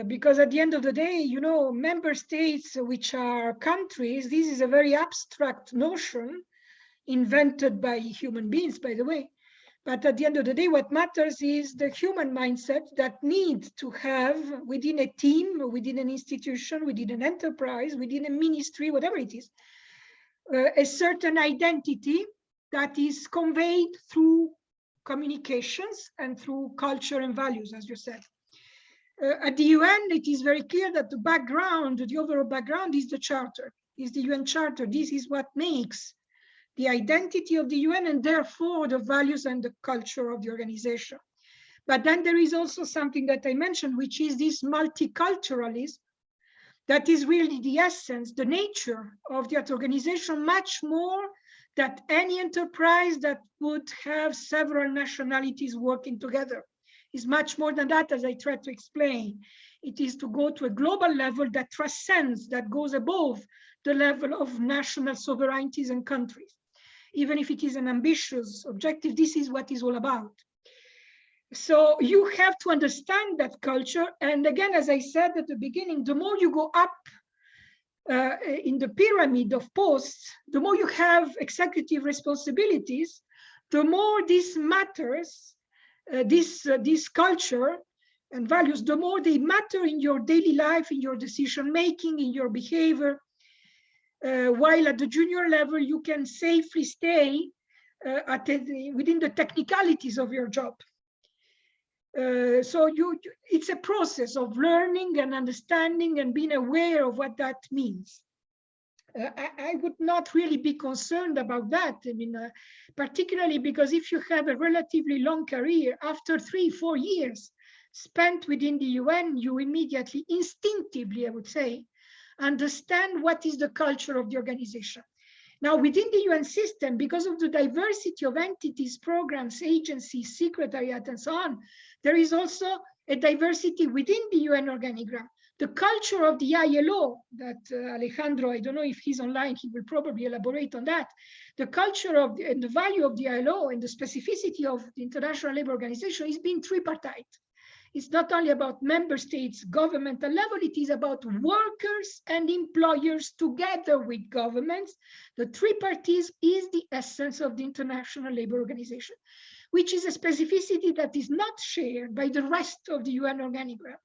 Because at the end of the day, you know, member states, which are countries, this is a very abstract notion invented by human beings, by the way. But at the end of the day, what matters is the human mindset that needs to have within a team, within an institution, within an enterprise, within a ministry, whatever it is, a certain identity that is conveyed through communications and through culture and values, as you said. At the UN, it is very clear that the background, the overall background is the charter, is the UN Charter. This is what makes the identity of the UN and therefore the values and the culture of the organization. But then there is also something that I mentioned, which is this multiculturalism that is really the essence, the nature of that organization, much more than any enterprise that would have several nationalities working together. Is much more than that, as I tried to explain. It is to go to a global level that transcends, that goes above the level of national sovereignties and countries. Even if it is an ambitious objective, this is what it's all about. So you have to understand that culture. And again, as I said at the beginning, the more you go up in the pyramid of posts, the more you have executive responsibilities, the more this matters. This culture and values, the more they matter in your daily life, in your decision making, in your behavior. While at the junior level, you can safely stay within the technicalities of your job. So it's a process of learning and understanding and being aware of what that means. I would not really be concerned about that. I mean, particularly because if you have a relatively long career, after 3-4 years spent within the UN, you immediately, instinctively, I would say, understand what is the culture of the organization. Now, within the UN system, because of the diversity of entities, programs, agencies, secretariat, and so on, there is also a diversity within the UN organigram. The culture of the ILO that Alejandro, I don't know if he's online, he will probably elaborate on that. The culture of and the value of the ILO and the specificity of the International Labour Organization is being tripartite. It's not only about member states, governmental level, it is about workers and employers together with governments. The tripartite is the essence of the International Labour Organization, which is a specificity that is not shared by the rest of the UN organigram.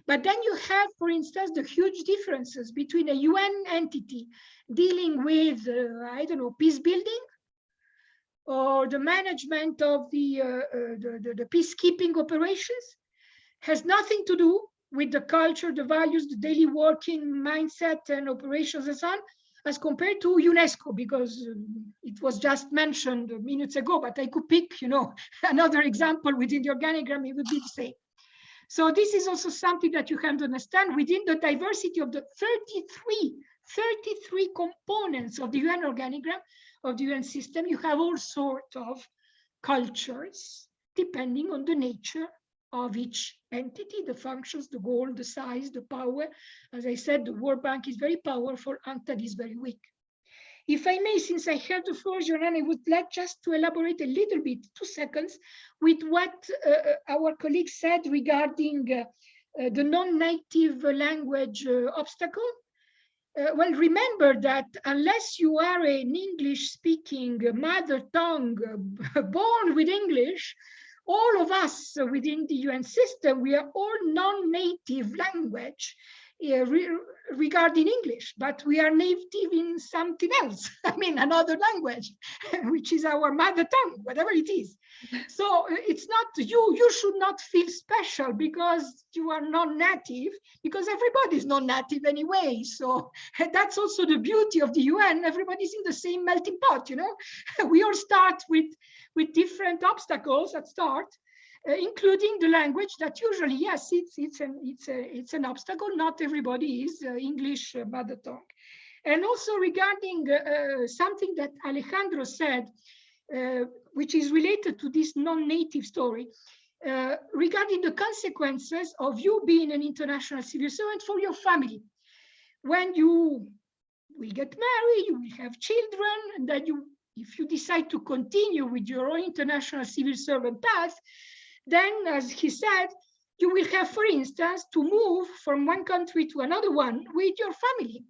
But then you have, for instance, the huge differences between a UN entity dealing with, I don't know, peace building, or the management of the peacekeeping operations. Has nothing to do with the culture, the values, the daily working mindset and operations and so on, as compared to UNESCO, because it was just mentioned minutes ago, but I could pick, another example within the organigram, it would be the same. So this is also something that you have to understand within the diversity of the 33 components of the UN organigram, of the UN system. You have all sorts of cultures depending on the nature of each entity, the functions, the goal, the size, the power. As I said, the World Bank is very powerful, UNCTAD is very weak. If I may, since I have the floor, Xiaonuan, I would like just to elaborate a little bit, 2 seconds, with what our colleague said regarding the non-native language obstacle. Well, remember that unless you are an English-speaking mother tongue born with English, all of us within the UN system, we are all non-native language regarding English, but we are native in something else. I mean, another language, which is our mother tongue, whatever it is. So it's not you should not feel special because you are non-native, because everybody's non-native anyway. So that's also the beauty of the UN. Everybody's in the same melting pot, We all start with different obstacles at start, including the language that usually, yes, it's an obstacle. Not everybody is English mother tongue. And also regarding something that Alejandro said, which is related to this non-native story, regarding the consequences of you being an international civil servant for your family. When you will get married, you will have children, and then if you decide to continue with your own international civil servant path, then, as he said, you will have, for instance, to move from one country to another one with your family.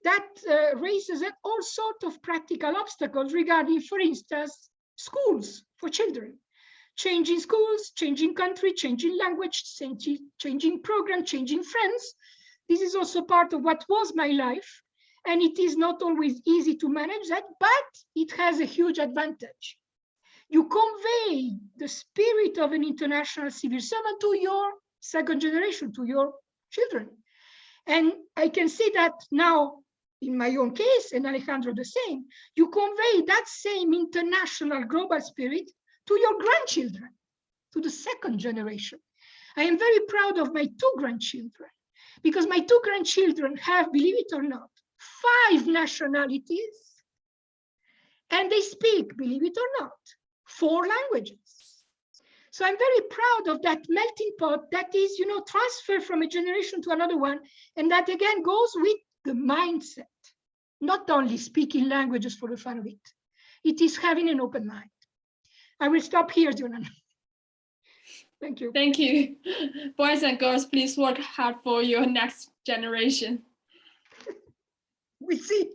That raises all sorts of practical obstacles regarding, for instance, schools for children. Changing schools, changing country, changing language, changing program, changing friends. This is also part of what was my life. And it is not always easy to manage that, but it has a huge advantage. You convey the spirit of an international civil servant to your second generation, to your children. And I can see that now in my own case, and Alejandro the same, you convey that same international global spirit to your grandchildren, to the second generation. I am very proud of my 2 grandchildren, because my 2 grandchildren have, believe it or not, 5 nationalities, and they speak, believe it or not, 4 languages. So I'm very proud of that melting pot that is, transfer from a generation to another one, and that again goes with the mindset, not only speaking languages for the fun of it. It is having an open mind. I will stop here, Yuan. Thank you. Thank you. Boys and girls, please work hard for your next generation. We see.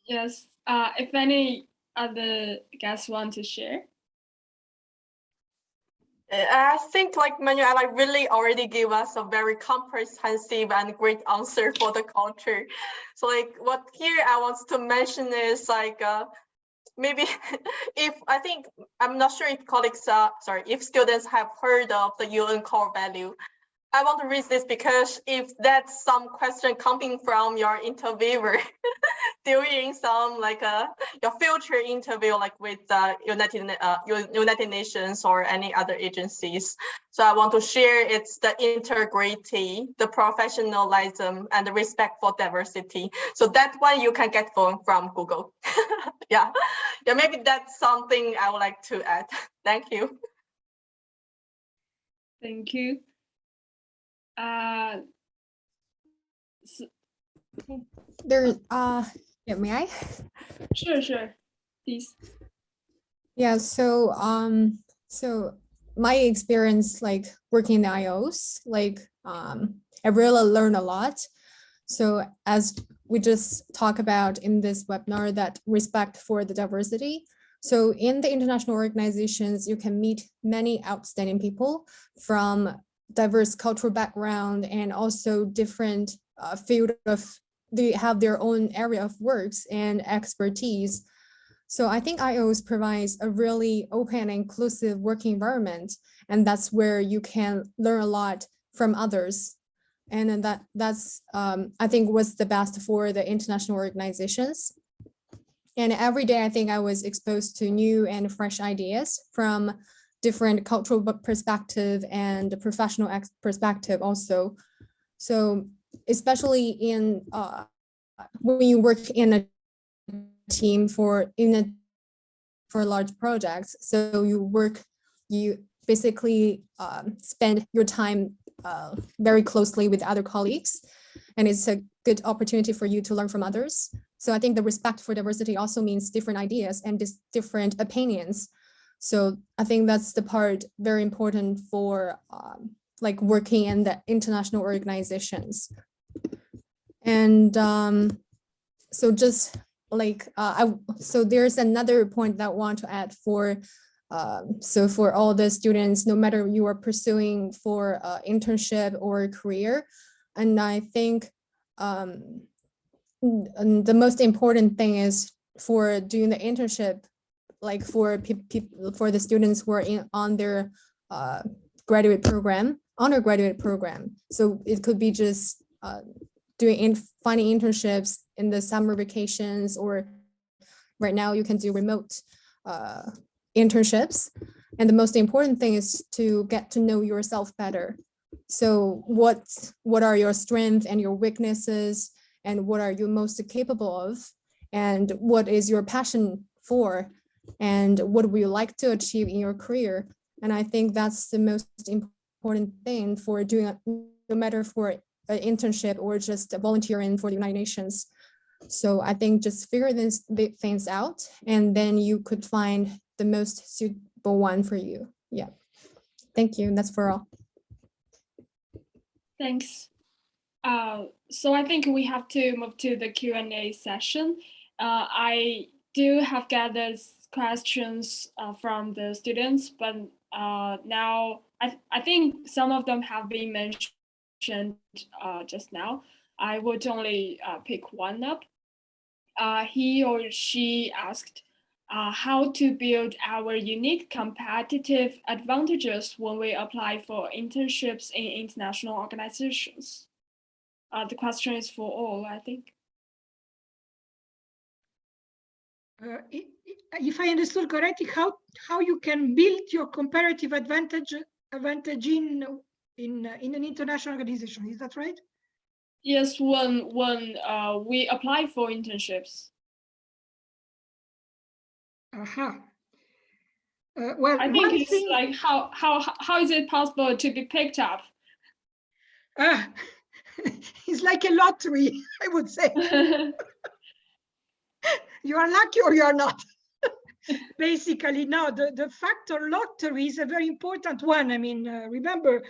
Yes. If any other guests want to share. I think Manuela really already gave us a very comprehensive and great answer for the culture. So what here I want to mention is maybe I'm not sure if colleagues, if students have heard of the UN core value. I want to read this because if that's some question coming from your interviewer during some like your future interview, like with United Nations or any other agencies. So I want to share it's the integrity, the professionalism, and the respect for diversity. So that one you can get from Google. yeah, maybe that's something I would like to add. Thank you. Thank you. Yeah, may I? Sure, please. Yeah, so my experience like working in the IOs, like I really learned a lot. So as we just talk about in this webinar, that respect for the diversity. So in the international organizations, you can meet many outstanding people from diverse cultural background and also different field of, they have their own area of works and expertise. So I think IOs provides a really open and inclusive working environment, and that's where you can learn a lot from others. And then that's I think what's the best for the international organizations. And every day, I think I was exposed to new and fresh ideas from different cultural perspective and professional perspective also. So especially in when you work in a team for large projects, so you basically spend your time very closely with other colleagues, and it's a good opportunity for you to learn from others. So I think the respect for diversity also means different ideas and different opinions. So I think that's the part very important for like working in the international organizations. And so just like so there's another point that I want to add for so for all the students, no matter you are pursuing for internship or a career, and I think the most important thing is for doing the internship, like for the students who are on their undergraduate program. So it could be just finding internships in the summer vacations, or right now you can do remote internships. And the most important thing is to get to know yourself better. So what are your strengths and your weaknesses, and what are you most capable of, and what is your passion for, and what would you like to achieve in your career? And I think that's the most important thing for doing, no matter for an internship or just volunteering for the United Nations. So I think just figure these things out, and then you could find the most suitable one for you. Yeah. Thank you. That's for all. Thanks. So I think we have to move to the Q&A session. I do have gathered questions from the students, but now I think some of them have been mentioned just now. I would only pick one up. He or she asked how to build our unique competitive advantages when we apply for internships in international organizations. The question is for all, I think. If I understood correctly, how you can build your comparative advantage in an international organization, is that right? Yes, when we apply for internships. Well, I think it's like how is it possible to be picked up? It's like a lottery, I would say. You are lucky or you are not. Basically, no, the factor lottery is a very important one. I mean, remember,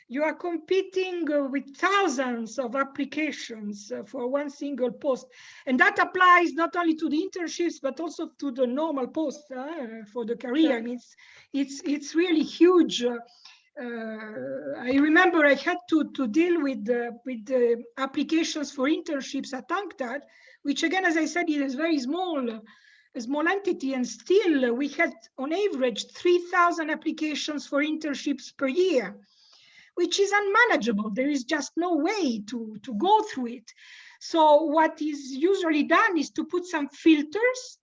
you are competing with thousands of applications for one single post. And that applies not only to the internships, but also to the normal posts for the career. Sure. I mean, it's really huge. I remember I had to deal with the applications for internships at UNCTAD, which again, as I said, is very small, a small entity, and still we had on average 3,000 applications for internships per year, which is unmanageable. There is just no way to go through it. So what is usually done is to put some filters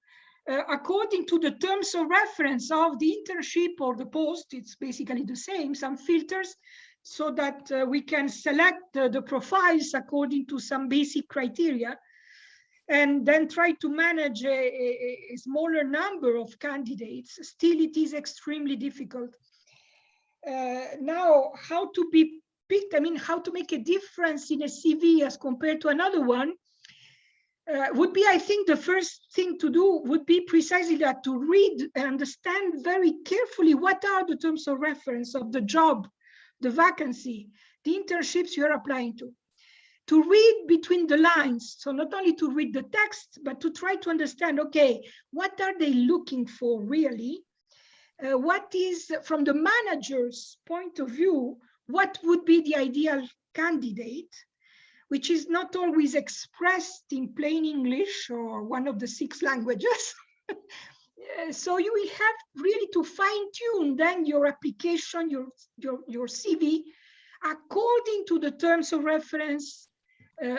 according to the terms of reference of the internship or the post. It's basically the same, some filters, so that we can select the profiles according to some basic criteria, and then try to manage a smaller number of candidates. Still, it is extremely difficult. Now, how to be picked, I mean, how to make a difference in a CV as compared to another one, would be, I think, the first thing to do would be precisely that, to read and understand very carefully what are the terms of reference of the job, the vacancy, the internships you're applying to read between the lines. So not only to read the text, but to try to understand, okay, what are they looking for really? What is, from the manager's point of view, what would be the ideal candidate, which is not always expressed in plain English or one of the 6 languages. So you will have really to fine-tune then your application, your CV, according to the terms of reference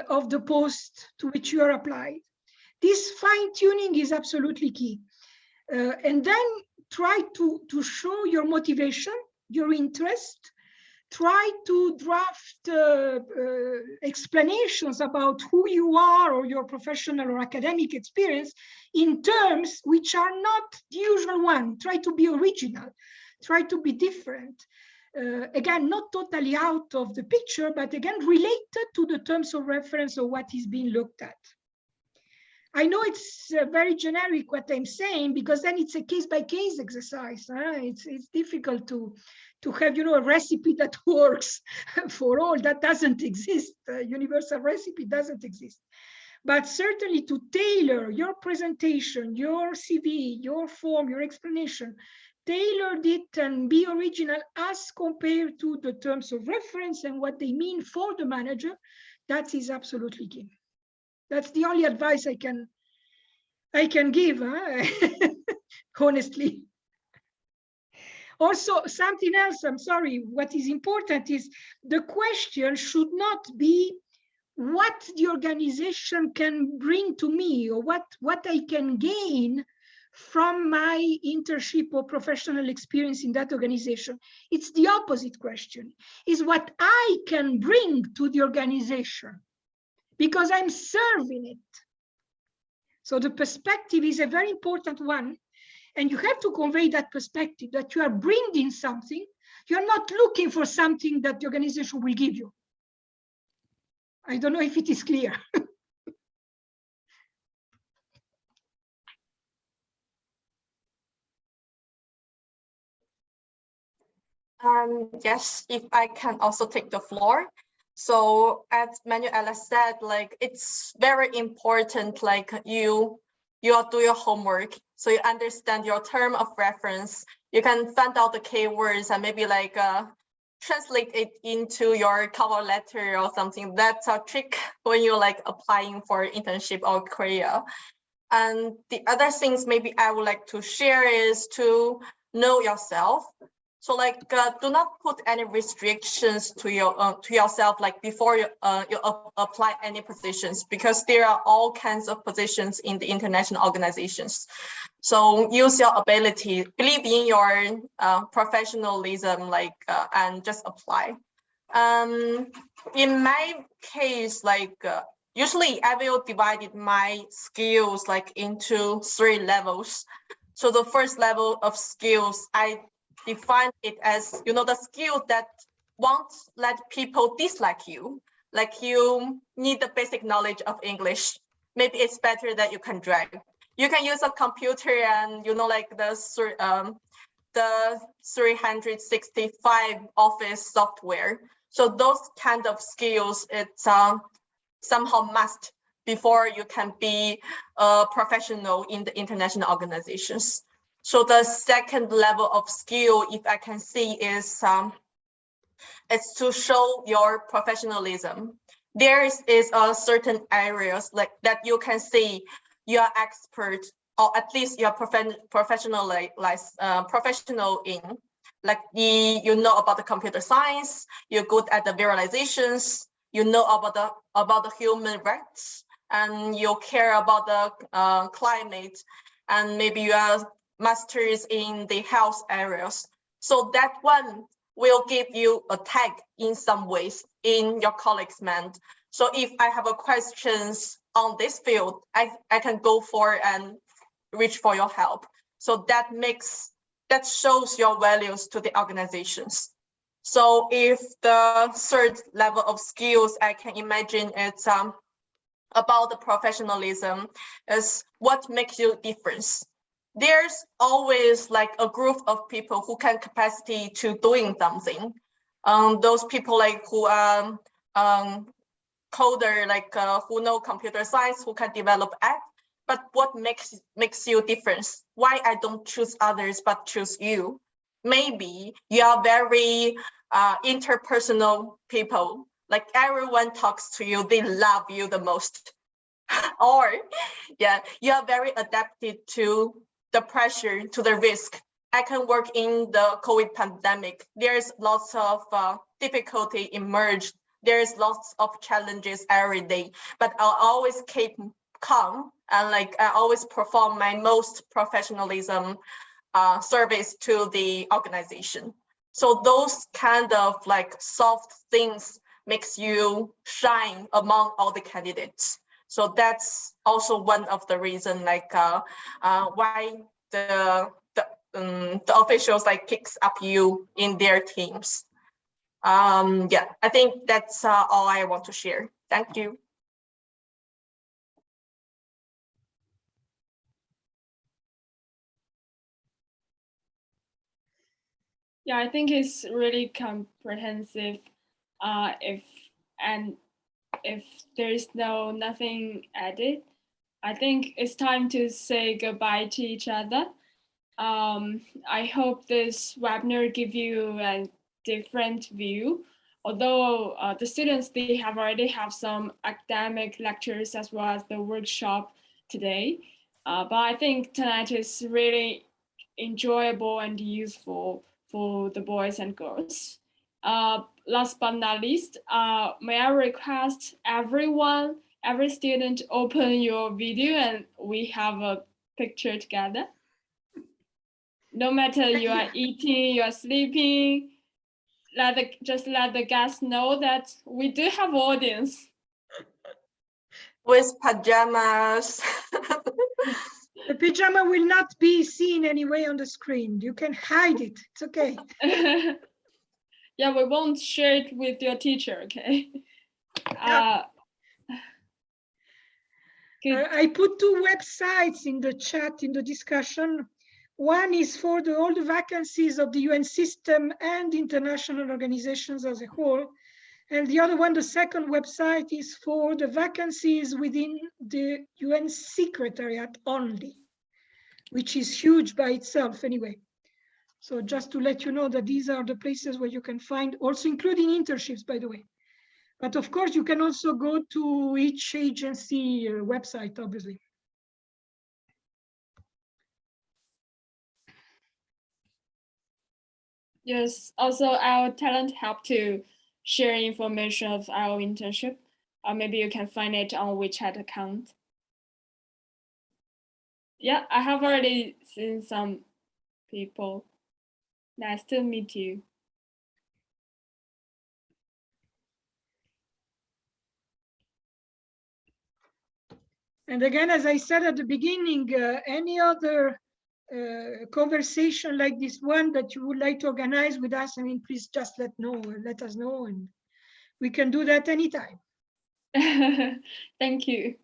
of the post to which you are applied. This fine-tuning is absolutely key. And then try to show your motivation, your interest. Try to draft explanations about who you are or your professional or academic experience in terms which are not the usual one. Try to be original. Try to be different. Again, not totally out of the picture, but again, related to the terms of reference of what is being looked at. I know it's very generic what I'm saying, because then it's a case-by-case exercise. It's difficult to have, you know, a recipe that works for all. That doesn't exist. A universal recipe doesn't exist. But certainly to tailor your presentation, your CV, your form, your explanation, tailor it and be original as compared to the terms of reference and what they mean for the manager. That is absolutely key. That's the only advice I can give, honestly. Also, something else, I'm sorry, what is important is the question should not be what the organization can bring to me or what I can gain from my internship or professional experience in that organization. It's the opposite question, is what I can bring to the organization, because I'm serving it. So the perspective is a very important one. And you have to convey that perspective, that you are bringing something. You're not looking for something that the organization will give you. I don't know if it is clear. Yes, if I can also take the floor. So as Manuela said, like, it's very important, like you do your homework, so you understand your term of reference. You can find out the keywords and maybe like translate it into your cover letter or something. That's a trick when you're like applying for internship or career. And the other things maybe I would like to share is to know yourself. So like do not put any restrictions to yourself like before you apply any positions, because there are all kinds of positions in the international organizations. So use your ability, believe in your professionalism, like and just apply. In my case, like usually I will divide my skills like into 3 levels. So the first level of skills, I define it as, you know, the skill that won't let people dislike you. Like you need the basic knowledge of English. Maybe it's better that you can drive. You can use a computer and, you know, like the 365 office software. So those kind of skills, it's somehow must before you can be a professional in the international organizations. So the second level of skill, if I can see, is it's to show your professionalism. There is a certain areas like that you can see you are expert, or at least you are professional in. Like you know about the computer science, you're good at the visualizations, you know about the human rights, and you care about the climate, and maybe you are masters in the health areas. So that one will give you a tag in some ways in your colleagues' mind. So if I have a questions on this field, I can go for and reach for your help. So that shows your values to the organizations. So if the third level of skills, I can imagine it's about the professionalism, is what makes you difference. There's always like a group of people who can capacity to doing something. Those people like who are coder, like who know computer science, who can develop app. But what makes you difference? Why I don't choose others but choose you? Maybe you are very interpersonal people. Like everyone talks to you, they love you the most. Or yeah, you are very adapted to the pressure, to the risk. I can work in the COVID pandemic. There's lots of difficulty emerged. There's lots of challenges every day, but I'll always keep calm and like I always perform my most professionalism service to the organization. So those kind of like soft things makes you shine among all the candidates. So that's also one of the reasons like why the officials like picks up you in their teams. Yeah, I think that's all I want to share. Thank you. Yeah, I think it's really comprehensive. If there's nothing added, I think it's time to say goodbye to each other. I hope this webinar give you a different view. Although the students, they already have some academic lectures as well as the workshop today. But I think tonight is really enjoyable and useful for the boys and girls. Last but not least, may I request every student open your video and we have a picture together. No matter you are eating, you are sleeping, just let the guests know that we do have audience. With pajamas. The pajama will not be seen anyway on the screen. You can hide it. It's okay. Yeah, we won't share it with your teacher, okay? I put two websites in the chat, in the discussion. One is for all the vacancies of the UN system and international organizations as a whole. And the other one, the second website, is for the vacancies within the UN Secretariat only, which is huge by itself anyway. So just to let you know that these are the places where you can find, also including internships, by the way. But of course, you can also go to each agency website, obviously. Yes, also our talent help to share information of our internship. Maybe you can find it on WeChat account. Yeah, I have already seen some people. Nice to meet you. And again, as I said at the beginning, any other conversation like this one that you would like to organize with us, I mean, please just let us know, and we can do that anytime. Thank you.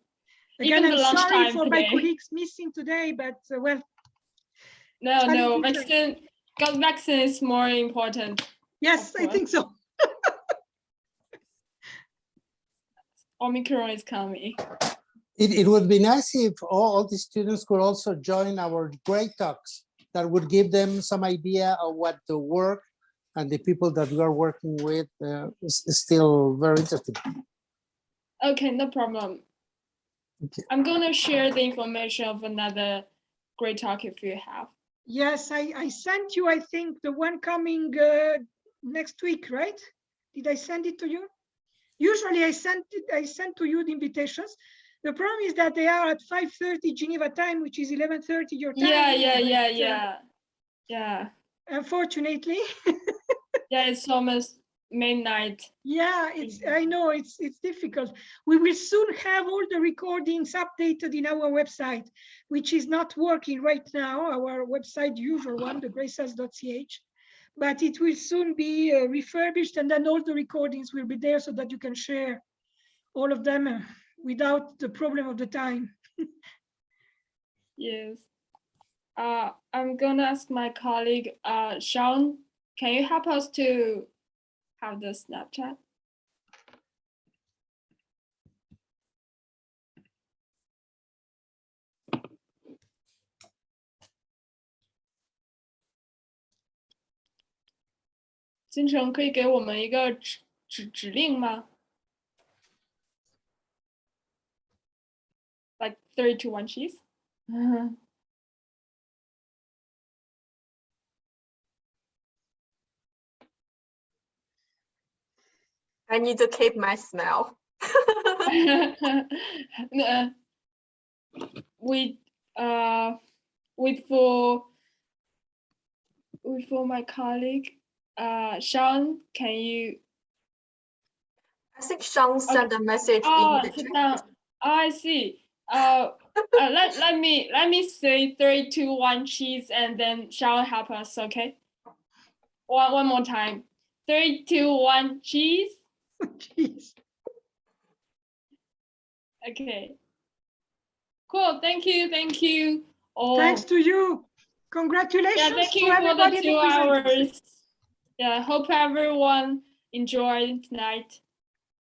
Again, Even I'm sorry for today. my colleagues missing today, but well. No, vaccine is more important. Yes, I think so. Omicron is coming. It would be nice if all the students could also join our great talks that would give them some idea of what the work and the people that we are working with is still very interesting. Okay, no problem. Okay. I'm going to share the information of another great talk if you have. Yes, I sent you, I think, the one coming next week, right? Did I send it to you? Usually I send to you the invitations. The problem is that they are at 5:30 Geneva time, which is 11:30 your time. Yeah. Unfortunately. Yeah, it's almost midnight. Yeah, I know it's difficult. We will soon have all the recordings updated in our website, which is not working right now, our website, usual one, the greycells.ch. But it will soon be refurbished, and then all the recordings will be there so that you can share all of them without the problem of the time. Yes. I'm gonna ask my colleague, Sean, can you help us to have the Snapchat?金城可以给我们一个指令吗？ Like 3, 2, 1 cheese? I need to keep my smell. Wait for my colleague. Sean, can you? I think Sean sent a message in the chat. I see. Let me say 3, 2, 1 cheese, and then Sean help us. Okay. One more time. 3, 2, 1 cheese. Cheese. Okay. Cool. Thank you. Oh. Thanks to you. Congratulations. Yeah, thank you to for the everybody 2 hours. Yeah, hope everyone enjoyed tonight.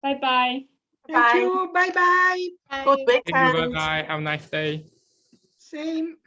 Bye-bye. Thank you. Bye-bye. Good weekend. Bye-bye. Have a nice day. Same.